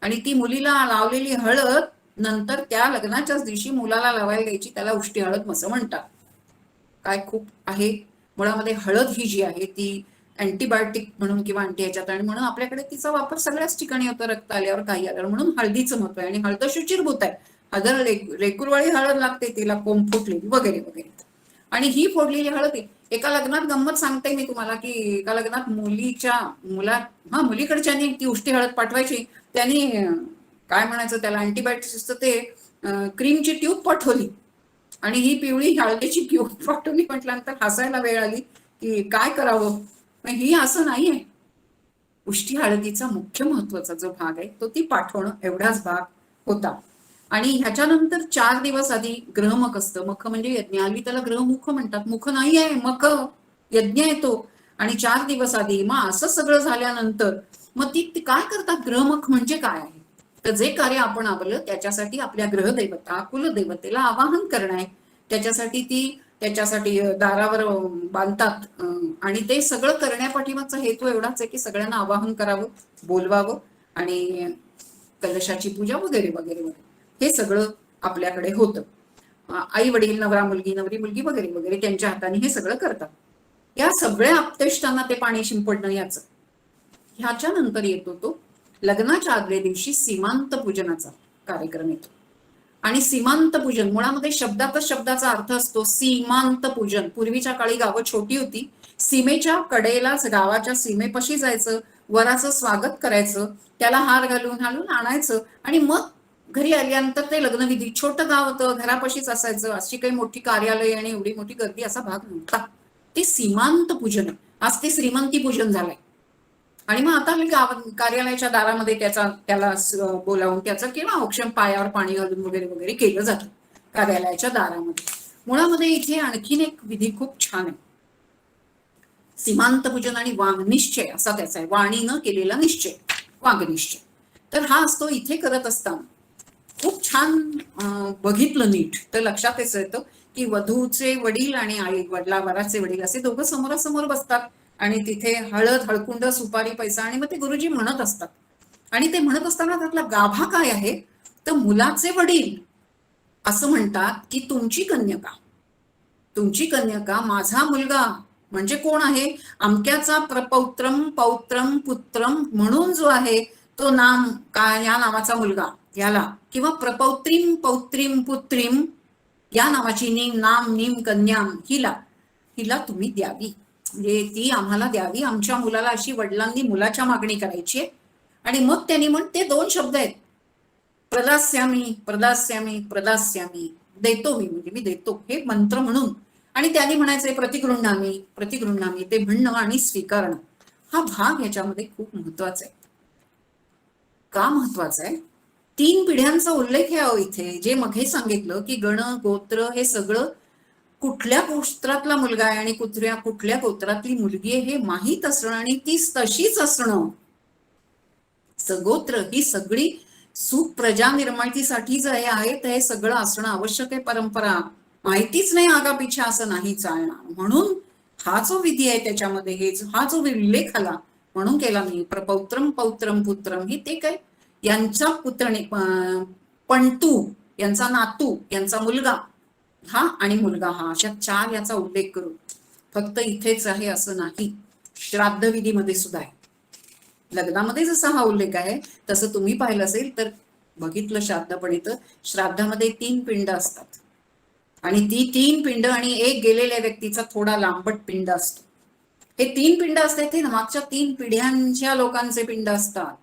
आणि ती मुलीला लावलेली हळद नंतर त्या लग्नाच्याच दिवशी मुलाला लावायला द्यायची. त्याला उष्टी हळद असं म्हणतात. काय खूप आहे मुळामध्ये. हळद ही जी आहे ती अँटीबायोटिक म्हणून किंवा अँटी ह्याच्यात, आणि म्हणून आपल्याकडे तिचा वापर सगळ्याच ठिकाणी होतो, रक्त आल्यावर काही आल्यावर. म्हणून हळदीचं महत्व आहे. आणि हळद शुचिरभूत आहे. हळद लेकुरवाळी हळद लागते, तिला कोंब फुटलेली वगैरे वगैरे. आणि ही फोडलेली हळद एका लग्नात गंमत सांगते मी तुम्हाला की एका लग्नात मुलीकडच्यानी ती उष्टी हळद पाठवायची. त्यांनी काय म्हणायचं त्याला, अँटीबायोटिक्स ते क्रीमची ट्यूब पाठवली आणि ही पिवळी हळदीची ट्यूब पाठवली. म्हटल्यानंतर हसायला वेळ आली की काय करावं. ही असं नाहीये. उष्टी हळदीचा मुख्य महत्वाचा जो भाग आहे तो ती पाठवणं एवढाच भाग होता. आणि ह्याच्यानंतर 4 दिवस आधी ग्रहमख असतं. मख म्हणजे यज्ञ. हल्ली त्याला ग्रहमुख म्हणतात. मुख नाही आहे, मख यज्ञ येतो. आणि 4 दिवस आधी मग असं सगळं झाल्यानंतर मग ती काय करतात, ग्रहमख म्हणजे काय आहे तर जे कार्य आपण आवलं त्याच्यासाठी आपल्या ग्रहदेवता कुलदेवतेला आवाहन करणं आहे. त्याच्यासाठी दारावर बांधतात आणि ते सगळं करण्यापाठीमागचा हेतू एवढाच आहे की सगळ्यांना आवाहन करावं, बोलवावं आणि कलशाची पूजा वगैरे वगैरे वगैरे हे सगळं आपल्याकडे होतं. आई वडील, नवरा मुलगी, नवरी मुलगी वगैरे वगैरे त्यांच्या हाताने हे सगळं करतात. या सगळ्या आपतेष्टांना ते पाणी शिंपडणं याचं. ह्याच्या नंतर येतो तो लग्नाच्या आदल्या दिवशी सीमांत पूजनाचा कार्यक्रम येतो. आणि सीमांत पूजन मुळामध्ये शब्दातच शब्दाचा अर्थ असतो सीमांत पूजन. पूर्वीच्या काळी गावं छोटी होती, सीमेच्या कडेलाच गावाच्या सीमेपाशी जायचं, वराचं स्वागत करायचं, त्याला हार घालून आणायचं आणि मग घरी आल्यानंतर ते लग्नविधी. छोटं गाव होतं, घरापाशीच असायचं, अशी काही मोठी कार्यालय आणि एवढी मोठी गर्दी असा भाग नव्हता. ते सीमांत पूजन. आज ते श्रीमंती पूजन झालंय. आणि मग आता कार्यालयाच्या दारामध्ये त्याला बोलावून त्याचं किंवा औक्षण पायावर पाणी घालून वगैरे वगैरे केलं जातं कार्यालयाच्या दारामध्ये. मुळामध्ये इथे आणखीन एक विधी खूप छान आहे. सीमांत पूजन आणि वांगनिश्चय असा त्याचा आहे. वाणीनं केलेला निश्चय, वांगनिश्चय. तर हा असतो इथे करत असताना खूप छान बघितलं नीट तर लक्षात येतं की वधूचे वडील आणि आई वराचे वडील असे दोघं समोरासमोर बसतात आणि तिथे हळद, हळकुंड, सुपारी, पैसा आणि मग ते गुरुजी म्हणत असतात. आणि ते म्हणत असताना त्यातला गाभा काय आहे तर मुलाचे वडील असं म्हणतात की तुमची कन्यका माझा मुलगा म्हणजे कोण आहे, अमक्याचा प्रपौत्रम पौत्रम पुत्रम म्हणून जो आहे तो नाम काय या नावाचा मुलगा याला, किंवा प्रपौत्रीम पौत्रीम पुत्रीम या नावाची नाम नीम कन्या हिला तुम्ही द्यावी, म्हणजे ती आम्हाला द्यावी. आमच्या मुलाला अशी वडिलांनी मुलाच्या मागणी करायची आहे. आणि मग त्यांनी ते 2 शब्द आहेत, प्रदास्यामी प्रदास्यामी प्रदास्यामी, देतो मी म्हणजे मी देतो हे मंत्र म्हणून. आणि त्यांनी म्हणायचंय प्रतिगृह्णामी प्रतिगृह्णामी, ते म्हणणं आणि स्वीकारणं. हा भाग याच्यामध्ये खूप महत्वाचा आहे. का महत्वाचा आहे? 3 पिढ्यांचा उल्लेख आहे इथे. जे मघे सांगितलं की गण गोत्र हे सगळं कुठल्या गोत्रातला मुलगा आहे आणि कुठल्या गोत्रातली मुलगी आहे हे माहीत असणं आणि ती तशीच असणं. सगोत्र ही सगळी सुख प्रजा निर्मितीसाठी जे आहे ते सगळं असणं आवश्यक आहे. परंपरा माहितीच नाही आगापिछा असं नाही चालणार. म्हणून हा जो विधी आहे त्याच्यामध्ये हा जो उल्लेख आला म्हणून केला मी. प्रपौत्रम पौत्रम पुत्रम ही ते काय यांचा पुतणे पणतू, यांचा नातू, यांचा मुलगा हा आणि मुलगा हा, अशा 4 याचा उल्लेख करू. फक्त इथेच आहे असं नाही, श्राद्ध विधीमध्ये सुद्धा आहे. लग्नामध्ये जसा हा उल्लेख आहे तसं तुम्ही पाहिलं असेल तर बघितलं श्राद्ध, पण इथं श्राद्धामध्ये 3 पिंड असतात आणि ती 3 पिंड आणि एक गेलेल्या व्यक्तीचा थोडा लांबट पिंड असतो. हे 3 पिंड असतात ते मागच्या 3 पिढ्यांच्या लोकांचे पिंड असतात.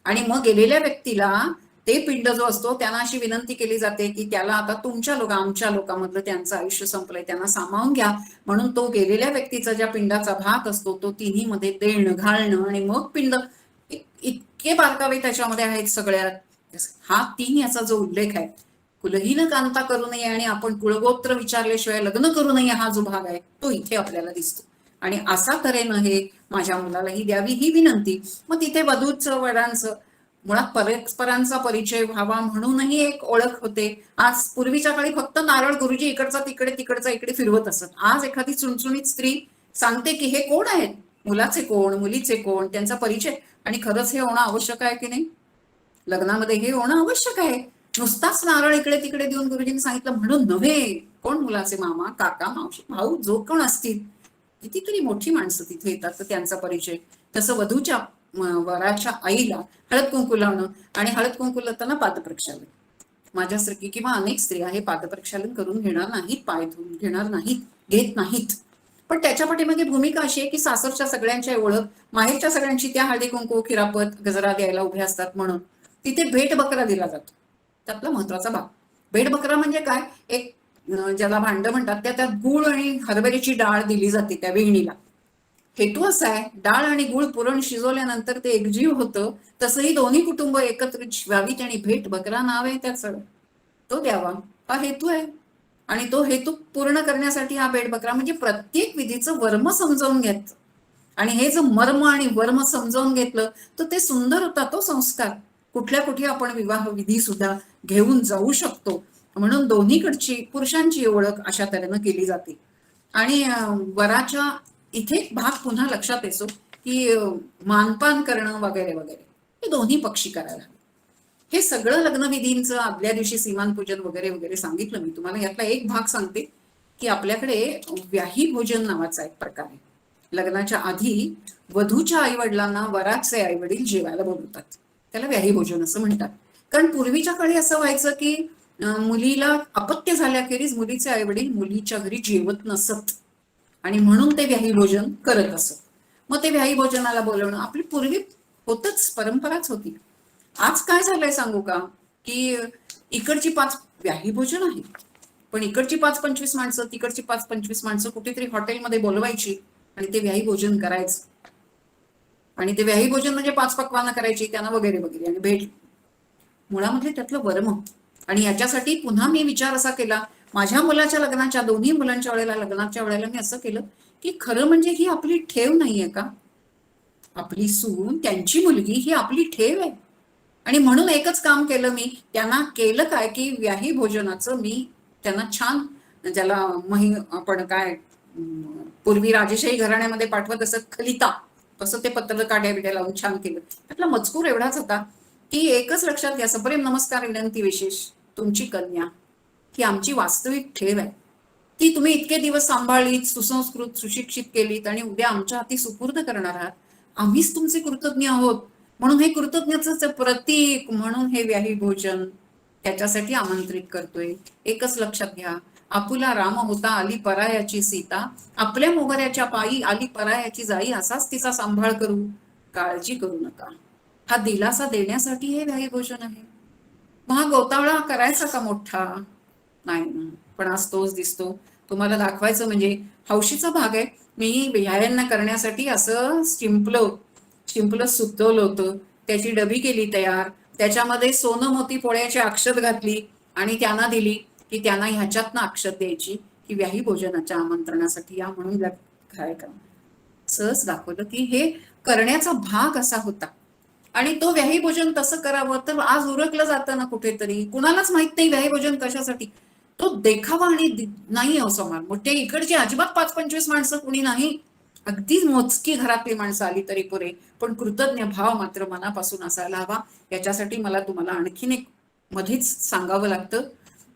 आणि मग गेलेल्या व्यक्तीला ते पिंड जो असतो त्यांना अशी विनंती केली जाते की त्याला आता आमच्या लोकांमधलं त्यांचं आयुष्य संपलंय, त्यांना सामावून घ्या. म्हणून तो गेलेल्या व्यक्तीचा ज्या पिंडाचा भाग असतो तो तिन्ही मध्ये देणं घालणं आणि मग पिंड इतके बारकावे त्याच्यामध्ये आहेत सगळ्यात. हा 3 याचा जो उल्लेख आहे, कुलहीन कांता करू नये आणि आपण कुळगोत्र विचारल्याशिवाय लग्न करू नये हा जो भाग आहे तो इथे आपल्याला दिसतो. आणि असा तऱ्हेनं हे माझ्या मुलालाही द्यावी ही विनंती. मग तिथे वधूचं वरांचं मुळात परस्परांचा परिचय व्हावा म्हणूनही एक ओळख होते. आज पूर्वीच्या काळी फक्त नारळ गुरुजी इकडचा तिकडे तिकडचा इकडे फिरवत असत. आज एखादी चुणचुणीत स्त्री सांगते की हे कोण आहेत, मुलाचे कोण, मुलीचे कोण, त्यांचा परिचय. आणि खरंच हे होणं आवश्यक आहे की नाही? लग्नामध्ये हे होणं आवश्यक आहे. नुसताच नारळ इकडे तिकडे देऊन गुरुजींनी सांगितलं म्हणून नव्हे. कोण मुलाचे मामा, काका, मावशी, भाऊ जो कोण असतील, कितीतरी मोठी माणसं तिथे येतात तर त्यांचा परिचय. तसं वधूच्या वराच्या आईला हळद कुंकू लावणं आणि हळद कुंकू लावताना पादप्रक्षालन. माझ्यासारखी किंवा अनेक स्त्रिया हे पादप्रक्षालन करून घेणार नाहीत, पाय धुवून घेत नाहीत. पण त्याच्या पाठीमागे भूमिका अशी आहे की सासरच्या सगळ्यांच्या ओळख, माहेरच्या सगळ्यांची त्या हळदी कुंकू, खिरापत, गजरा द्यायला उभ्या असतात म्हणून तिथे भेट बकरा दिला जातो. त्यातला महत्वाचा भाग भेट बकरा म्हणजे काय, एक ज्याला भांड म्हणतात त्यात गूळ आणि हरभऱ्याची डाळ दिली जाते त्या वेणीला. हेतू असा आहे, डाळ आणि गुळ पुरण शिजवल्यानंतर ते एकजीव होतं, तसंही दोन्ही कुटुंब एकत्र व्हावीत आणि भेट बकरा नाव आहे त्याचं, तो द्यावा हा हेतू आहे. आणि तो हेतू पूर्ण करण्यासाठी हा भेट बकरा म्हणजे प्रत्येक विधीचं वर्म समजावून घ्यायचं. आणि हे जर मर्म आणि वर्म समजावून घेतलं तर ते सुंदर होता तो संस्कार. कुठल्या कुठे आपण विवाह विधी सुद्धा घेऊन जाऊ शकतो. म्हणून दोन्हीकडची पुरुषांची ओळख अशा तऱ्हेनं केली जाते. आणि वराच्या इथे एक भाग पुन्हा लक्षात येतो की मानपान करणं वगैरे वगैरे हे दोन्ही पक्षी करायला हवे. हे सगळं लग्नविधींचं आदल्या दिवशी सीमानपूजन वगैरे वगैरे सांगितलं मी तुम्हाला. यातला एक भाग सांगते की आपल्याकडे व्याही भोजन नावाचा एक प्रकार आहे. लग्नाच्या आधी वधूच्या आईवडिलांना वराचे आईवडील जेवायला बोलवतात, त्याला व्याही भोजन असं म्हणतात. कारण पूर्वीच्या काळी असं व्हायचं की मुलीला अपत्य झाल्याखेरीज मुलीचे आईवडील मुलीच्या घरी जेवत नसत आणि म्हणून ते व्याही भोजन करत असत. मग ते व्याही भोजनाला बोलवणं आपली पूर्वी होतच, परंपराच होती. आज काय झालंय सांगू का, की इकडची 5 व्याही भोजन आहे, पण इकडची 5-25 माणसं, तिकडची 5-25 माणसं कुठेतरी हॉटेलमध्ये बोलवायची आणि ते व्याही भोजन करायचं. आणि ते व्याही भोजन म्हणजे 5 पक्वानं करायची त्यांना वगैरे वगैरे आणि भेट. मुळामध्ये त्यातलं वर्म. आणि याच्यासाठी पुन्हा मी विचार असा केला, माझ्या मुलाच्या लग्नाच्या, दोन्ही मुलांच्या वेळेला, लग्नाच्या वेळेला मी असं केलं की खरं म्हणजे ही आपली ठेव नाहीये का? आपली सून, त्यांची मुलगी ही आपली ठेव आहे. आणि म्हणून एकच काम केलं मी, त्यांना केलं काय की व्याही भोजनाचं मी त्यांना छान, ज्याला आपण काय पूर्वी राजेशाही घराण्यामध्ये पाठवत असत खलिता, तसं ते पत्र काढ्या बिड्या लावून छान केलं. त्यातला मजकूर एवढाच होता की एकच लक्षात घ्या, सप्रेम नमस्कार विनंती विशेष, तुमची कन्या ही आमची वास्तविक ठेव आहे. ती तुम्ही इतके दिवस सांभाळलीत, सुसंस्कृत सुशिक्षित केलीत आणि उद्या आमच्या हाती सुपूर्द करणार आहात. आम्हीच तुमचे कृतज्ञ आहोत. म्हणून हे कृतज्ञतेचं प्रतीक म्हणून हे व्याही भोजन त्याच्यासाठी आमंत्रित करतोय. एकच लक्षात घ्या, आपुला राम होता आली परायाची सीता, आपल्या मोगऱ्याच्या पायी आली परायाची जाई, असाच तिचा सांभाळ करू, काळजी करू नका. हा दिलासा देण्यासाठी हे व्याही भोजन आहे. मग हा गोतावळा करायचा का मोठा? नाही ना, पण आज तोच दिसतो. तुम्हाला दाखवायचं म्हणजे हौशीचा भाग आहे. मी व्यायांना करण्यासाठी असं शिंपलं सुतवलं होतं, त्याची डबी केली तयार, त्याच्यामध्ये सोनं मोती पोळ्याची अक्षत घातली आणि त्यांना दिली की त्यांना ह्याच्यातनं अक्षत द्यायची की व्याही भोजनाच्या आमंत्रणासाठी या म्हणून काय करा. सहज दाखवलं की हे करण्याचा भाग असा होता. आणि तो व्याही भोजन तसं करावं तर आज उरकलं जातं ना कुठेतरी. कुणालाच माहित नाही व्याही भोजन कशासाठी. तो देखावा आणि नाही हो समार. मोठे इकडची अजिबात 5-25 माणसं कुणी नाही, अगदी मोजकी घरातली माणसं आली तरी पुरे, पण कृतज्ञ भाव मात्र मनापासून असायला हवा. याच्यासाठी मला तुम्हाला आणखीन एक मध्येच सांगावं लागतं.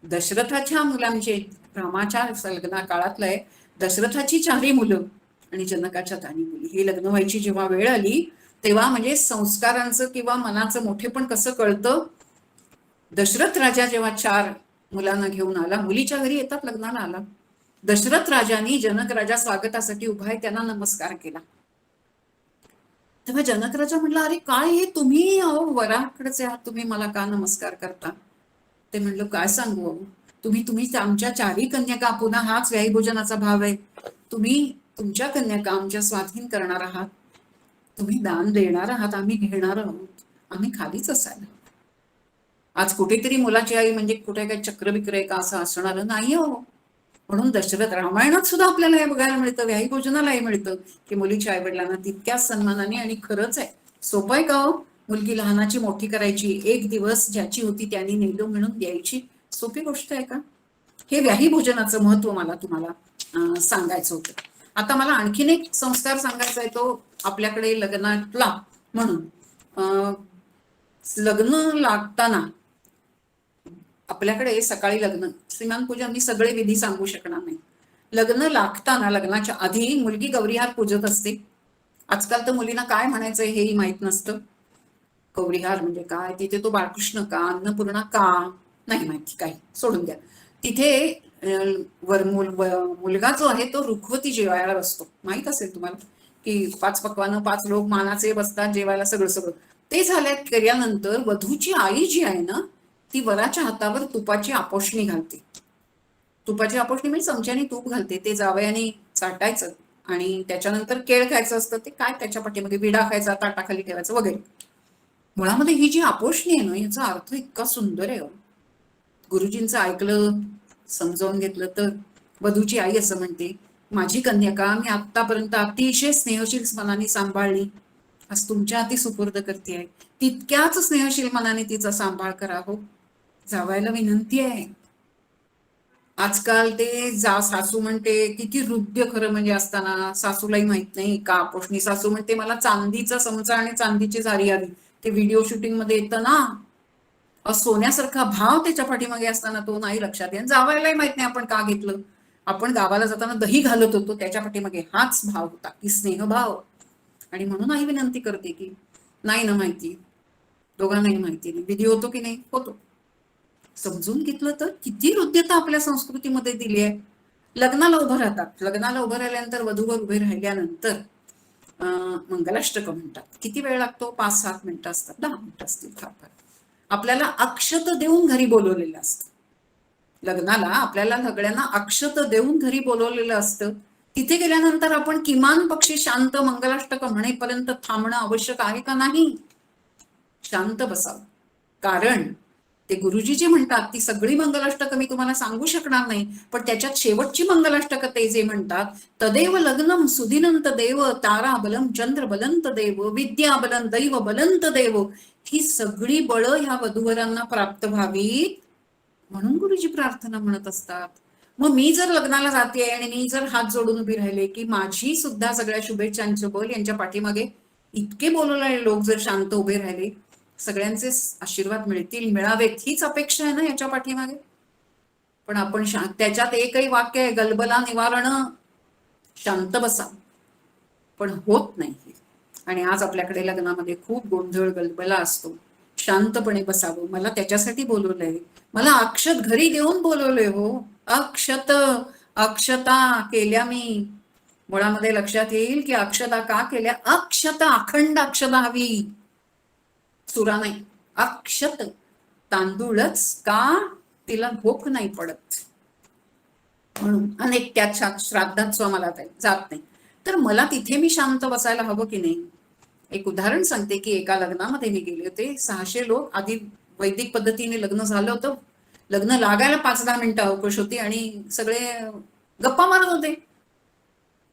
दशरथाच्या मुलांचे, रामाच्या लग्ना काळातलं आहे, दशरथाची 4 मुलं आणि जनकाच्या 3 मुली. ही लग्न व्हायची जेव्हा वेळ आली तेव्हा म्हणजे संस्कारांचं किंवा मनाचं मोठेपण कसं कळतं. दशरथ राजा जेव्हा 4 मुलांना घेऊन आला, मुलीच्या घरी येतात लग्नाला आला, दशरथ राजांनी जनक राजा स्वागतासाठी उभा आहे त्यांना नमस्कार केला. तेव्हा जनक राजा म्हटला, अरे काय हे तुम्ही वराकडेचे आहात, तुम्ही मला का नमस्कार करता? ते म्हणलं काय सांगू, तुम्ही आमच्या 4 कन्यका, पुन्हा हाच व्याही भोजनाचा भाव आहे, तुम्ही तुमच्या कन्यका आमच्या स्वाधीन करणार आहात, तुम्ही दान देणार आहात, आम्ही घेणार आहोत, आम्ही खालीच असायला. आज कुठेतरी मुलाची आई म्हणजे कुठे काही चक्रविक्र आहे का असं असणार नाही हो. म्हणून दशरथ, रामायणात सुद्धा आपल्याला हे बघायला मिळतं, व्याही भोजनालाही मिळतं की मुलीच्या आई वडिलांना तितक्याच सन्मानाने. आणि खरंच आहे, सोपं आहे का हो मुलगी लहानाची मोठी करायची? एक दिवस ज्याची होती त्यांनी नेलो म्हणून द्यायची, सोपी गोष्ट आहे का? हे व्याही भोजनाचं महत्व मला तुम्हाला सांगायचं होतं. आता मला आणखीन एक संस्कार सांगायचा आहे, तो आपल्याकडे लग्नातला म्हणून. लग्न लागताना आपल्याकडे सकाळी लग्न, सीमानपूजन मी सगळे विधी सांगू शकणार नाही. लग्न लागताना, लग्नाच्या आधी मुलगी गौरीहार पूजत असते. आजकाल तर मुलींना काय म्हणायचं हेही माहित नसतं. गौरीहार म्हणजे काय, तिथे तो बाळकृष्ण का, अन्नपूर्णा का, नाही माहिती, काही सोडून द्या. तिथे मुलगा जो आहे तो रुखवती जेवायला बसतो. माहित असेल तुम्हाला की 5 पक्वानं, 5 लोक मानाचे बसतात जेवायला, सगळं सगळं. ते झाल्यात केल्यानंतर वधूची आई जी आहे ना, ती वराच्या हातावर तुपाची आपोषणी घालते. तुपाची आपोषणी म्हणजे चमच्याने तूप घालते, ते जावयाने चाटायचं आणि त्याच्यानंतर केळ खायचं असतं, ते काय त्याच्या पाठीमध्ये विडा खायचा, ताटाखाली ठेवायचं वगैरे. मुळामध्ये ही जी आपोषणी आहे ना, याचा अर्थ इतका सुंदर आहे. गुरुजींचं ऐकलं, समजावून घेतलं तर वधूची आई असं म्हणते, माझी कन्यका मी आतापर्यंत अतिशय स्नेहशील मनाने सांभाळली, आज तुमच्या हाती सुपूर्द करते, तितक्याच स्नेहशील मनाने तिचा सांभाळ करा हो. जावायला विनंती आहे. आजकाल ते सासू म्हणते, किती हृदय खरं म्हणजे असताना सासूलाही माहित नाही का पोषणी सासू म्हणते मला चांदीचा चमचा आणि चांदीची झारी आली. ते व्हिडिओ शूटिंग मध्ये येतं ना, सोन्यासारखा भाव त्याच्या पाठीमागे असताना तो नाही लक्षात येत. जावायलाही माहित नाही आपण का घेतलं. आपण गावाला जाताना दही घालत होतो, त्याच्या पाठीमागे हाच भाव होता की स्नेहभाव. आणि म्हणून आई विनंती करते की नाही ना माहिती, दोघांनाही माहिती नाही, विधी होतो की नाही होतो. समजून घेतलं तर किती हृदयता आपल्या संस्कृतीमध्ये दिली आहे. लग्नाला उभं राहतात, लग्नाला उभं राहिल्यानंतर वधूवर उभे राहिल्यानंतर मंगलाष्टक म्हणतात. किती वेळ लागतो? 5-7 मिनिटं असतात, 10 मिनिटं असतील फार फार. आपल्याला अक्षत देऊन घरी बोलवलेलं असतं. लग्नाला आपल्याला सगळ्यांना अक्षत देऊन घरी बोलवलेलं असतं. तिथे गेल्यानंतर आपण किमान पक्षी शांत मंगलाष्टक म्हणेपर्यंत थांबणं आवश्यक आहे का नाही? शांत बसावं. कारण ते गुरुजी जे म्हणतात ती सगळी मंगलाष्टक मी तुम्हाला सांगू शकणार नाही, पण त्याच्यात शेवटची मंगलाष्टक ते जे म्हणतात, तदेव लग्नम सुदिनंत देव तारा बलम चंद्र बलंत देव विद्या बलं दैव बलंत देव, ही सगळी बळं ह्या वधूवरांना प्राप्त व्हावी म्हणून गुरुजी प्रार्थना म्हणत असतात. मग मी जर लग्नाला जाते आणि मी जर हात जोडून उभी राहिले की माझी सुद्धा सगळ्या शुभेच्छांचं बल यांच्या पाठीमागे इतके बोलवलेले लोक जर शांत उभे राहिले, सगळ्यांचे आशीर्वाद मिळतील, मिळावेत, हीच अपेक्षा आहे ना याच्या पाठीमागे. पण आपण त्याच्यात एकही वाक्य आहे, गलबला निवारण, शांत बसा, पण होत नाही. आणि आज आपल्याकडे लग्नामध्ये खूप गोंधळ गलबला असतो. शांतपणे बसावं. मला त्याच्यासाठी बोलवलंय, मला अक्षत घरी देऊन बोलवलंय हो. अक्षता केल्या मी, मुळामध्ये लक्षात येईल की अक्षता का केल्या. अक्षता, अखंड अक्षता हवी, सुरा नाही. अक्षत, तांदूळच का, तिला भूक नाही पडत म्हणून अनेक त्या श्राद्धात मला जात नाही. तर मला तिथे मी शांत बसायला हवं की नाही. एक उदाहरण सांगते की एका लग्नामध्ये मी गेले होते. 600 लोक, आधी वैदिक पद्धतीने लग्न झालं होतं. लग्न लागायला 5-10 मिनिटं अवकाश होती आणि सगळे गप्पा मारत होते.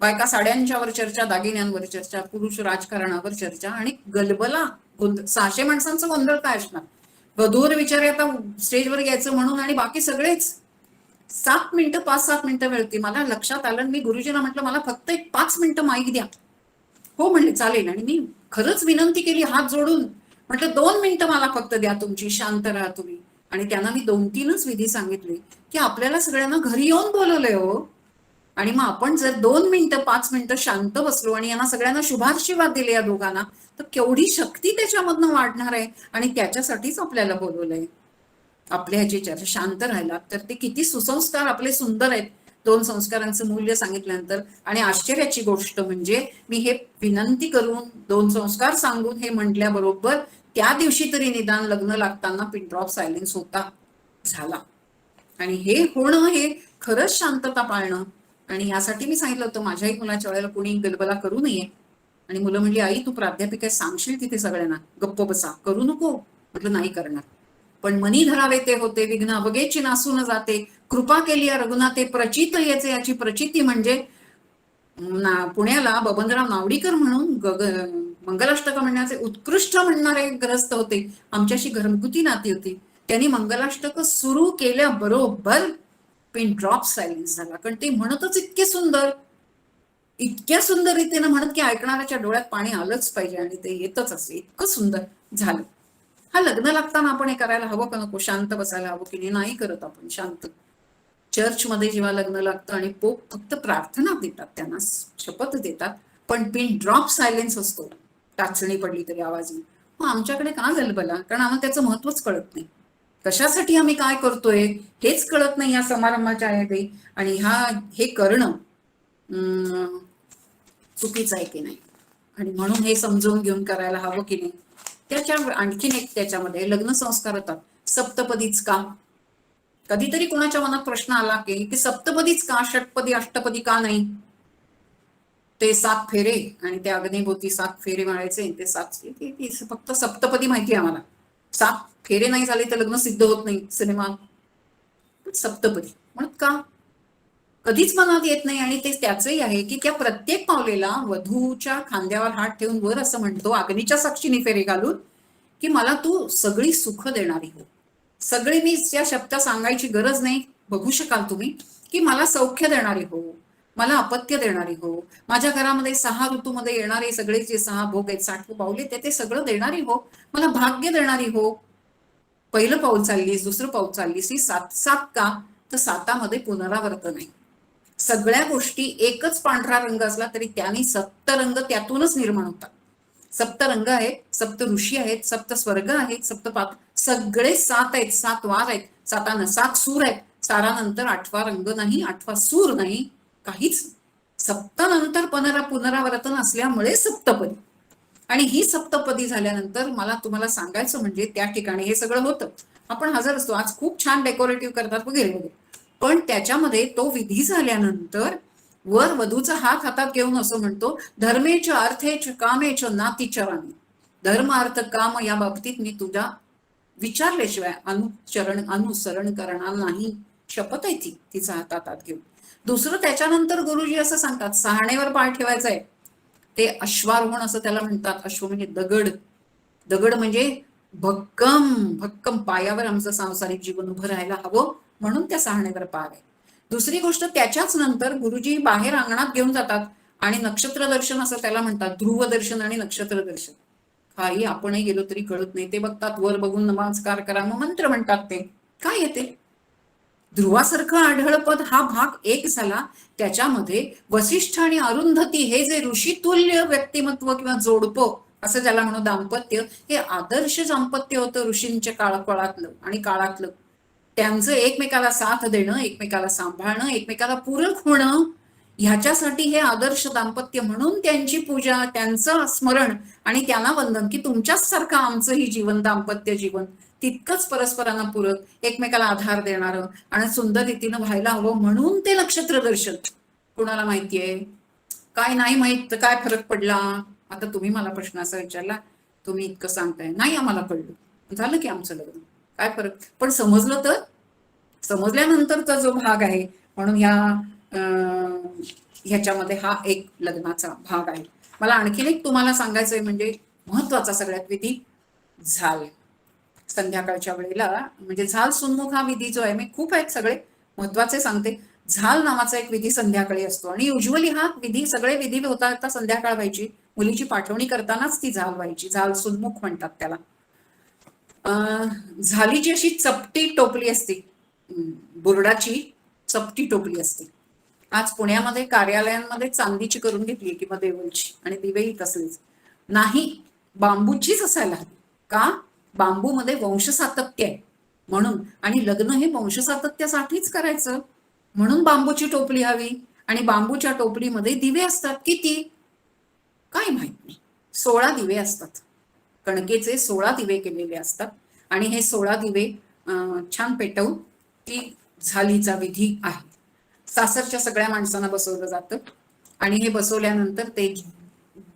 बायका साड्यांच्यावर चर्चा, दागिन्यांवर चर्चा, पुरुष राजकारणावर चर्चा आणि गलबला. 600 माणसांचं गोंधळ काय असणार. वधूवर विचार आता स्टेजवर घ्यायचं म्हणून आणि बाकी सगळेच. 7 मिनिटं, 5-7 मिनिटं वेळ होती. मला लक्षात आलं, मी गुरुजींना म्हटलं मला फक्त एक 5 मिनिटं माईक द्या. हो म्हणले चालेल. आणि मी खरंच विनंती केली हात जोडून, म्हटलं 2 मिनिटं मला फक्त द्या तुमची, शांत राहा तुम्ही. आणि त्यांना मी 2-3च विधी सांगितले की आपल्याला सगळ्यांना घरी येऊन बोलवलंय हो. आणि मग आपण जर 2 मिनिटं 5 मिनिटं शांत बसलो आणि यांना सगळ्यांना शुभाशीर्वाद दिले या दोघांना, तर केवढी शक्ती त्याच्यामधनं वाढणार आहे. आणि त्याच्यासाठीच आपल्याला बोलवलंय. आपल्या ह्याची चर्चा शांत राहिला तर ते किती सुसंस्कार आपले सुंदर आहेत. 2 संस्कारांचं मूल्य सांगितल्यानंतर. आणि आश्चर्याची गोष्ट म्हणजे मी हे विनंती करून 2 संस्कार सांगून हे म्हटल्याबरोबर त्या दिवशी तरी निदान लग्न लागताना पिन ड्रॉप सायलेन्स होता, झाला. आणि हे होणं हे खरंच शांतता पाळणं. आणि यासाठी मी सांगितलं होतं माझ्याही मुलाच्या वेळेला कोणी गलबला करू नये. आणि मुलं म्हणली आई तू प्राध्यापिका सांगशील तिथे सगळ्यांना गप्प बसा, करू नको. म्हटलं नाही करणार. पण मनी धरावे ते होते, विघ्न अवघेची नासून जाते, कृपा केली रघुनाथे प्रचित याचे. याची प्रचिती म्हणजे पुण्याला बबनराव नावडीकर म्हणून मंगलाष्टक म्हणण्याचे उत्कृष्ट म्हणणारे ग्रस्त होते. आमच्याशी घरगुती नाती होती. त्यांनी मंगलाष्टक सुरू केल्याबरोबर पिन ड्रॉप सायलेन्स झाला. कारण ते म्हणतच इतक्या सुंदर रीतीने म्हणत की ऐकणाऱ्याच्या डोळ्यात पाणी आलंच पाहिजे. आणि ते येतच असे, इतकं सुंदर झालं. हा लग्न लागताना आपण हे करायला हवं का नको? शांत बसायला हवं की नाही करत आपण शांत. चर्चमध्ये जेव्हा लग्न लागतं आणि पोप फक्त प्रार्थना देतात, त्यांना शपथ देतात, पण पिन ड्रॉप सायलेन्स असतो. टाचणी पडली तरी आवाज येईल. मग आमच्याकडे का गलबला? कारण आम्हाला त्याचं महत्वच कळत नाही. कशासाठी आम्ही काय करतोय हेच कळत नाही या समारंभाच्या आहे. आणि हे करणं चुकीचं आहे की नाही. आणि म्हणून हे समजून घेऊन करायला हवं की नाही. त्याच्या आणखीन एक त्याच्यामध्ये लग्न संस्कार होतात. सप्तपदीच का? कधीतरी कोणाच्या मनात प्रश्न आला की सप्तपदीच का, षटपदी अष्टपदी का नाही? ते 7 फेरे आणि त्या अग्निभोवती 7 फेरे मारायचे, ते 7 फक्त सप्तपदी माहिती आहे आम्हाला. 7 फेरे नाही झाले तर लग्न सिद्ध होत नाही सिनेमा. सप्तपदी म्हणत का? कधीच मनात येत नाही. आणि ते त्याचंही आहे की त्या प्रत्येक पावलेला वधूच्या खांद्यावर हात ठेवून वर असं म्हणतो अग्नीच्या साक्षीने फेरे घालून की मला तू सगळी सुख देणारी हो. सगळे मी त्या शब्द सांगायची गरज नाही, बघू शकाल तुम्ही, की मला सौख्य देणारी हो, मला अपत्य देणारी हो, माझ्या घरामध्ये 6 ऋतूमध्ये येणारे सगळे जे 6 भोग आहेत, 60 पावले ते सगळं देणारी हो, मला भाग्य देणारी हो. पहिलं पाऊल चाललीस, दुसरं पाऊल चाललीस, ही सात का तर सातामध्ये पुनरावर्तन आहे. सगळ्या गोष्टी एकच पांढरा रंग असला तरी त्याने सप्तरंग त्यातूनच निर्माण होतात. सप्तरंग आहेत, सप्त ऋषी आहेत, सप्त स्वर्ग आहेत, सप्तपात, सगळे 7 आहेत, 7 वार आहेत, 7 सूर आहेत. सारानंतर 8वा रंग नाही, 8वा सूर नाही, काहीच. सप्तनंतर पुनरावर्तन असल्यामुळे सप्तपदी. आणि ही सप्तपदी झाल्यानंतर मला तुम्हाला सांगायचं म्हणजे त्या ठिकाणी हे सगळं होतं. आपण हजर असतो, आज खूप छान डेकोरेटिव्ह करतात वगैरे वगैरे, पण त्याच्यामध्ये तो विधी झाल्यानंतर वर वधूचा हात हातात घेऊन असं म्हणतो, धर्मेच अर्थेच कामेच नातिचरामी. धर्म अर्थ काम या बाबतीत मी तुझ्या विचारल्याशिवाय अनुसरण करणार नाही. शपथ आहे ती तिचा हातात हात घेऊन. दुसरं त्याच्यानंतर गुरुजी असं सांगतात, सहाणेवर पाय ठेवायचा आहे. ते अश्वारोहण असं त्याला म्हणतात. अश्व म्हणजे दगड, दगड म्हणजे भक्कम पायावर आमचं सांसारिक जीवन उभं राहायला हवं, म्हणून त्या सहाणेवर पाय आहे. दुसरी गोष्ट, त्याच्याच नंतर गुरुजी बाहेर अंगणात घेऊन जातात आणि नक्षत्र दर्शन असं त्याला म्हणतात. ध्रुव दर्शन आणि नक्षत्र दर्शन काही आपणही गेलो तरी कळत नाही. ते बघतात, वर बघून नमस्कार करा, मग मंत्र म्हणतात. ते काय येते ध्रुवासारखं आढळ पद हा भाग एक झाला. त्याच्यामध्ये वसिष्ठ आणि अरुंधती हे जे ऋषितुल्य व्यक्तिमत्व किंवा जोडपं असं ज्याला म्हणू, दाम्पत्य, हे आदर्श दाम्पत्य होतं ऋषींच्या काळातलं आणि काळातलं. त्यांचं एकमेकाला साथ देणं, एकमेकाला सांभाळणं, एकमेकाला पूरक होणं, ह्याच्यासाठी हे आदर्श दाम्पत्य. म्हणून त्यांची पूजा, त्यांचं स्मरण आणि त्यांना वंदन, की तुमच्याच सारखं आमचंही जीवन, दाम्पत्य जीवन तितकंच परस्परांना पूरक, एकमेकाला आधार देणारं आणि सुंदर रीतीनं व्हायला हवं. म्हणून ते नक्षत्र दर्शन. कुणाला माहितीये? काय नाही माहित तर काय फरक पडला? आता तुम्ही मला प्रश्न असा विचारला, तुम्ही इतकं सांगताय, नाही आम्हाला कळलं, झालं की आमचं लग्न, काय फरक? पण समजलं तर, समजल्यानंतरचा जो भाग आहे, म्हणून ह्याच्यामध्ये हा एक लग्नाचा भाग आहे. मला आणखीन एक तुम्हाला सांगायचंय, म्हणजे महत्वाचा सगळ्यात विधी, झाल. संध्याकाळच्या वेळेला म्हणजे झाल सुन्मुख हा विधी जो आहे, मी खूप आहेत सगळे महत्वाचे सांगते. झाल नावाचा एक विधी संध्याकाळी असतो आणि युजली हा विधी, सगळे विधी होता संध्याकाळ व्हायची. मुलीची पाठवणी करतानाच ती झाल व्हायची. झाल सुन्मुख म्हणतात त्याला. झालीची अशी चपटी टोपली असते, बुरडाची चपटी टोपली असते. आज पुण्यामध्ये कार्यालयांमध्ये चांदीची करून घेतली किंवा देवलची, आणि दिवेही तसलेच नाही, बांबूचीच असायला हवी. का? बांबूमध्ये वंशसातत्य आहे म्हणून, आणि लग्न हे वंशसातत्यासाठीच करायचं म्हणून बांबूची टोपली हवी. आणि बांबूच्या टोपलीमध्ये दिवे असतात. किती? काय माहित नाही. 16 दिवे असतात. कणकेचे 16 दिवे केलेले असतात आणि हे 16 दिवे छान पेटवून ती झालीचा विधी आहे. सासरच्या सगळ्या माणसांना बसवलं जातं आणि हे बसवल्यानंतर ते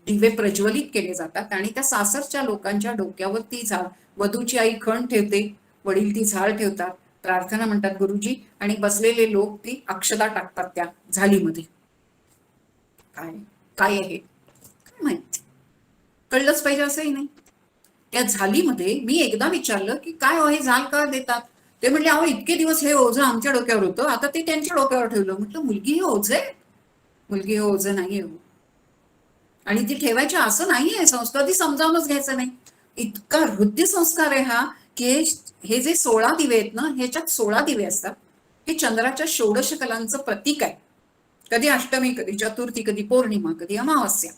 दिवे प्रज्वलित केले जातात आणि त्या सासरच्या लोकांच्या डोक्यावर ती झाड, वधूची आई खण ठेवते, वडील ती झाड ठेवतात, प्रार्थना म्हणतात गुरुजी, आणि बसलेले लोक ती अक्षता टाकतात त्या झालीमध्ये. काय काय आहे काय माहिती, कळलंच पाहिजे असंही नाही. त्या झालीमध्ये मी एकदा विचारलं की काय हे झाल का देतात? ते म्हणले, अहो इतके दिवस हे ओझं आमच्या डोक्यावर होतं, आता ते त्यांच्या डोक्यावर ठेवलं. म्हटलं, मुलगी हे ओझं आहे? मुलगी हे ओझं नाहीये, आणि ती ठेवायची असं नाहीये. संस्कार ती समजावूनच घ्यायचं नाही. इतका हृदय संस्कार आहे हा, की हे जे 16 दिवे आहेत ना, ह्याच्यात 16 दिवे असतात. हे चंद्राच्या षोडश कलांचं प्रतीक आहे. कधी अष्टमी, कधी चतुर्थी, कधी पौर्णिमा, कधी अमावस्या.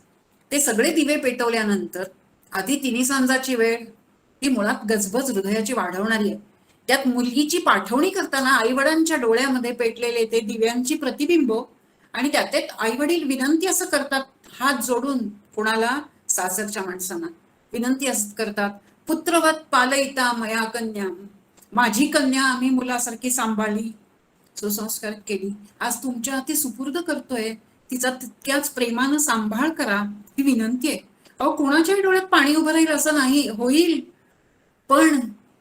ते सगळे दिवे पेटवल्यानंतर आधी तिन्ही सांजाची वेळ ही मुळात गजबज हृदयाची वाढवणारी आहे. त्यात मुलगीची पाठवणी करताना आईवडिलांच्या डोळ्यामध्ये पेटलेले ते दिव्यांची प्रतिबिंब, आणि त्यात आईवडील विनंती असं करतात हात जोडून, कोणाला? सासरच्या माणसांना विनंती असं करतात, पुत्रवत पालयिता मया कन्या, माझी कन्या आम्ही मुलासारखी सांभाळली, सुसंस्कार केली, आज तुमच्या हाती सुपूर्द करतोय, तिचा तितक्याच प्रेमानं सांभाळ करा, ही विनंती आहे. अहो, कुणाच्याही डोळ्यात पाणी उभं राहील असं नाही, होईल, पण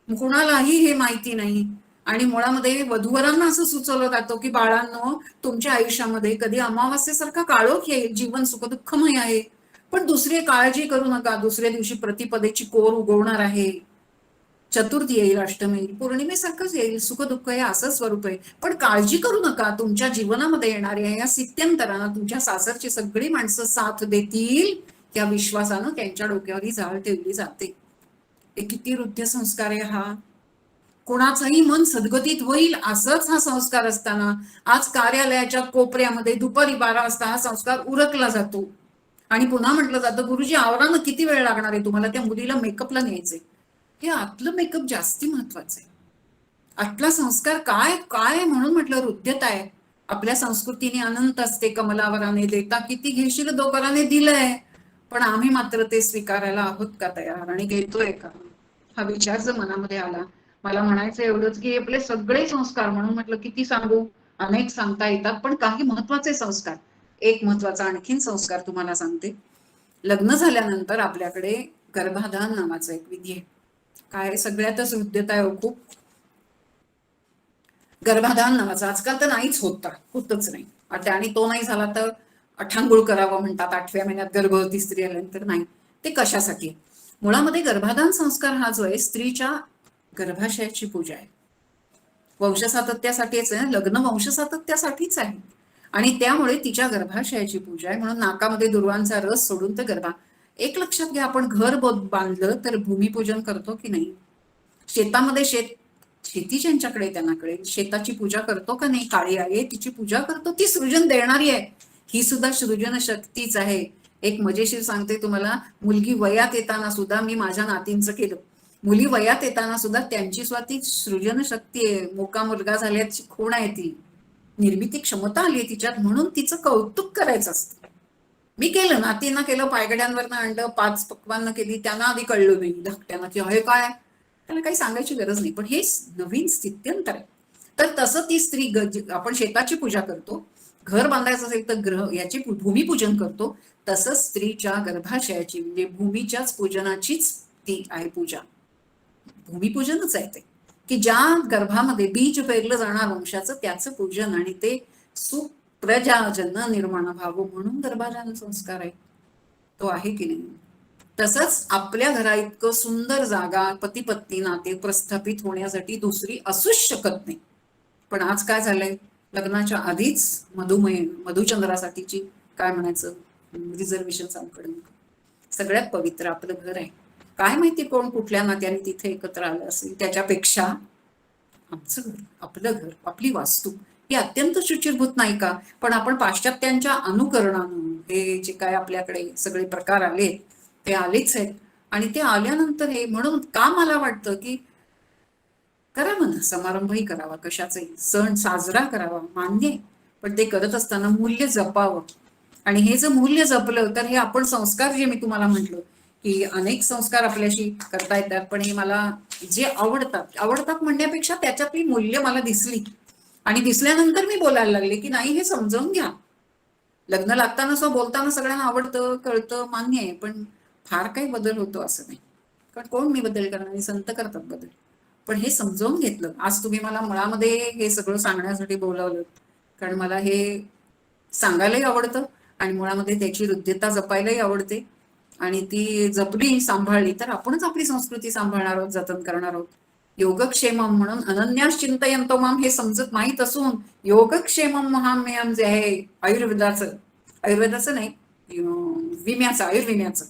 कुणालाही हे माहिती नाही. आणि मुळामध्ये वधूवरांना असं सुचवलं जातं की बाळांनो, तुमच्या आयुष्यामध्ये कधी अमावास्येसारखा काळोख येईल, जीवन सुखदुःखमय आहे, पण दुसरी काळजी करू नका, दुसऱ्या दिवशी प्रतिपदेची कोर उगवणार आहे, चतुर्थी येईल, अष्टमी येईल, पौर्णिमेसारखंच येईल, सुख दुःख हे असं स्वरूप आहे. पण काळजी करू नका, तुमच्या जीवनामध्ये येणाऱ्या या सित्यंतरांना तुमच्या सासरची सगळी माणसं साथ देतील, या विश्वासानं त्यांच्या डोक्यावर झाळ ठेवली जाते. हे किती हृदय संस्कार आहे हा. कोणाचंही मन सद्गतीत होईल असंच हा संस्कार असताना आज कार्यालयाच्या कोपऱ्यामध्ये दुपारी 12 वाजता हा संस्कार उरकला जातो आणि पुन्हा म्हटलं जातं, गुरुजी आवरानं किती वेळ लागणार आहे तुम्हाला, त्या मुलीला मेकअपला न्यायचंय. हे आतलं मेकअप जास्ती महत्वाचं आहे. आतला संस्कार काय काय म्हणून म्हटलं हृद्यता आहे. आपल्या संस्कृतीने अनंत असते, कमलावराने देता किती घेशील दोकराने दिलंय, पण आम्ही मात्र ते स्वीकारायला आहोत का तयार आणि घेतोय का, हा विचार जर मनामध्ये आला. मला म्हणायचं एवढंच की आपले सगळे संस्कार, म्हणून म्हटलं किती सांगू, अनेक सांगता येतात, पण काही महत्वाचे संस्कार. एक महत्वाचा आणखीन संस्कार तुम्हाला सांगते. लग्न झाल्यानंतर आपल्याकडे गर्भाधान नावाचा एक विधी आहे. काय सगळ्यातच हृद्यता आहे खूप. गर्भाधान नावाचा आजकाल तर नाहीच होतच नाही. आणि तो नाही झाला तर अठांगुळ करावं म्हणतात, 8व्या महिन्यात गर्भवती स्त्री आल्यानंतर. नाही, ते कशासाठी? मुळामध्ये गर्भाधान संस्कार हा जो आहे स्त्रीच्या गर्भाशयाची पूजा आहे. वंशसातत्यासाठीच आहे, लग्न वंशसातत्यासाठीच आहे आणि त्यामुळे तिच्या गर्भाशयाची पूजा आहे. म्हणून नाकामध्ये दुर्वांचा रस सोडून तर एक लक्षात घ्या, आपण घर बांधलं तर भूमिपूजन करतो की नाही? शेतामध्ये शेती ज्यांच्याकडे त्यांना कळेल, शेताची पूजा करतो का नाही? काळी आहे तिची पूजा करतो, ती सृजन देणारी आहे. ही सुद्धा सृजन शक्तीच आहे. एक मजेशीर सांगते तुम्हाला, मुलगी वयात येताना सुद्धा, मी माझ्या नातींचं केलं, मुली वयात येताना सुद्धा त्यांची स्वतः सृजन शक्ती आहे. मोका मुलगा झाल्याची खूण आहे, ती निर्मिती क्षमता आली तिच्यात, म्हणून तिचं कौतुक करायचं असतं. मी केलं, नातींना केलं, पायगड्यांवरनं आणलं, 5 पक्वानं केली, त्यांना आधी कळलं नाही धाकट्यांना की हे काय, त्याला काही सांगायची गरज नाही, पण हे नवीन स्थित्यंतर आहे. तर तसं ती स्त्री, आपण शेताची पूजा करतो, घर बांधायचं असेल तर याची भूमिपूजन करतो, तसंच स्त्रीच्या गर्भाशयाची म्हणजे भूमीच्याच पूजनाचीच ती आहे पूजा. भूमिपूजनच आहे ते, की ज्या गर्भामध्ये बीज पेरलं जाणार वंशाचं, त्याचं पूजन आणि ते सुप्रजाजन निर्माण व्हावं म्हणून गर्भाधान संस्कार आहे. तो आहे की नाही? तसंच आपल्या घरा इतकं सुंदर जागा पती पत्नी नाते प्रस्थापित होण्यासाठी दुसरी असूच शकत नाही. पण आज काय झालंय, लग्नाच्या आधीच मधुचंद्रासाठीची काय म्हणायचं रिझर्वेशन आमकडे. सगळ्यात पवित्र आपलं घर आहे. काय माहिती कोण कुठल्या नात्याने तिथे एकत्र आलं असेल, त्याच्यापेक्षा आमचं घर, आपलं घर, आपली वास्तू ही अत्यंत शुचिर्भूत नाही का? पण आपण पाश्चात्यांच्या अनुकरणानं हे जे काय आपल्याकडे सगळे प्रकार आले ते आलेच आहेत. आणि ते आल्यानंतर हे म्हणून का मला वाटतं की करावं ना, समारंभही करावा, कशाचाही सण साजरा करावा, मान्य आहे, पण ते करत असताना मूल्य जपावं. आणि हे जर मूल्य जपलं तर हे आपण संस्कार, जे मी तुम्हाला म्हटलं की अनेक संस्कार आपल्याशी करता येतात, पण हे मला जे आवडतात म्हणण्यापेक्षा त्याच्यातली मूल्य मला दिसली आणि दिसल्यानंतर मी बोलायला लागले की नाही, हे समजावून घ्या. लग्न लागताना बोलताना सगळ्यांना आवडतं, कळतं, मान्य आहे, पण फार काही बदल होतो असं नाही. कारण कोण मी बदल करणार, संत करतात बदल. पण हे समजावून घेतलं. आज तुम्ही मला मुळामध्ये हे सगळं सांगण्यासाठी बोलावलं, कारण मला हे सांगायलाही आवडतं आणि मुळामध्ये त्याची हृद्यता जपायलाही आवडते. आणि ती जपली, सांभाळली तर आपणच आपली संस्कृती सांभाळणार आहोत, जतन करणार आहोत. योगक्षेमम म्हणून अनन्यास चिंतयंतो माम हे समजत माहीत असून योगक्षेमम महाम्यम जे आहे आयुर्वेदाचं नाही, विम्याचं, आयुर्विम्याचं,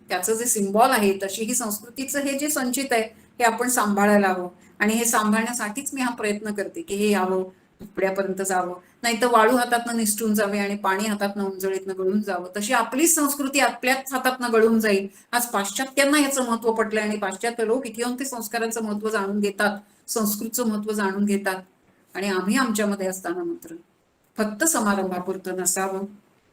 त्याचं जे सिम्बॉल आहे, तशी ही संस्कृतीचं हे जे संचित आहे हे आपण सांभाळायला हवं. आणि हे सांभाळण्यासाठीच मी हा प्रयत्न करते की हे यावं, तुकड्यापर्यंत जावं, नाही तर वाळू हातातनं निसटून जावे आणि पाणी हातातनं उंजळीतनं गळून जावं. तशी आपली संस्कृती आपल्याच हातातनं गळून जाईल. आज पाश्चात्यांना याचं महत्व पटलंय आणि पाश्चात्य लोक इथे येऊन ते संस्कारांचं महत्व जाणून घेतात, संस्कृतचं महत्व जाणून घेतात. आणि आम्ही आमच्यामध्ये असताना मात्र फक्त समारंभापुरतं नसावं,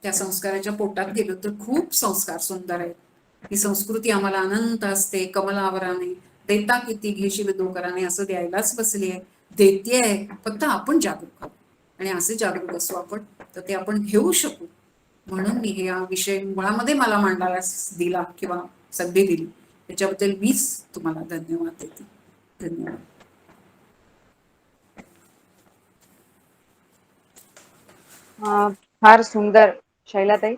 त्या संस्काराच्या पोटात गेलो तर खूप संस्कार सुंदर आहेत. ही संस्कृती आम्हाला अनंत असते, कमलावराने देता किती घेशील दोकराने, असं द्यायलाच बसली आहे, देतेय. फक्त आपण जागरूक आहोत आणि असे जागरूक असू आपण तर ते आपण घेऊ शकू. म्हणून मी हे विषय मुळामध्ये मला मांडायला दिला किंवा संधी दिली, त्याच्याबद्दल मीच तुम्हाला धन्यवाद देते. धन्यवाद. फार सुंदर शैलाताई.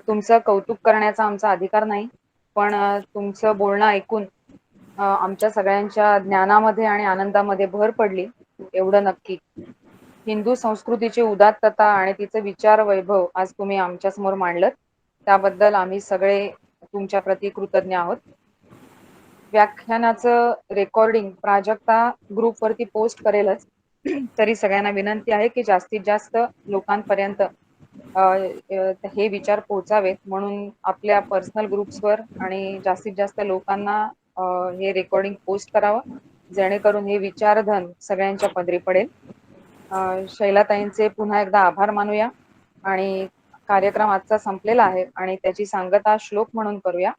तुमचं कौतुक करण्याचा आमचा अधिकार नाही, पण तुमचं बोलणं ऐकून आमच्या सगळ्यांच्या ज्ञानामध्ये आणि आनंदामध्ये भर पडली, एवढं नक्की. हिंदू संस्कृतीची उदात्तता आणि तिचे विचार वैभव आज तुम्ही आमच्यासमोर मांडलत. त्याबद्दल आम्ही सगळे तुमच्या प्रति कृतज्ञ आहोत. व्याख्यानाचं रेकॉर्डिंग प्राजक्ता ग्रुपवरती पोस्ट करेलच. तरी सगळ्यांना विनंती आहे की जास्तीत जास्त लोकांपर्यंत हे विचार पोहोचावेत, म्हणून आपल्या पर्सनल ग्रुप्सवर आणि जास्तीत जास्त लोकांना हे रेकॉर्डिंग पोस्ट करावं, जेणेकरून हे विचारधन सगळ्यांच्या पदरी पडेल. शैलाताईंचे पुन्हा एकदा आभार मानूया आणि कार्यक्रम आजचा संपलेला आहे आणि त्याची सांगता श्लोक म्हणून करूया.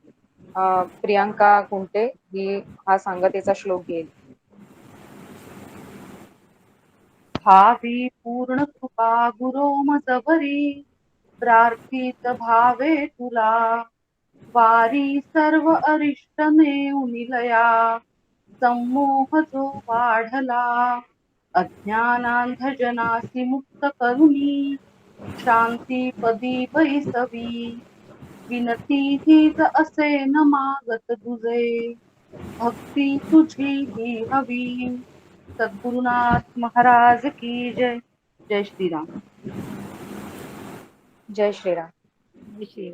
प्रियांका कुंटे ही हा सांगतेचा श्लोक घेईल. भावी पूर्ण कृपा गुरो मजवरी प्रार्थित भावे तुला वारी सर्व अरिष्ट नेऊनिलया संमोह जो वाढला अज्ञानांधजनासी मुक्त करुणी शांती पदी बैसवी विनती हीच असे न मागत तुझे भक्ती तुझी ही हवी. सद्गुरुनाथ महाराज की जय. जय श्रीराम. जय श्रीराम. जय श्री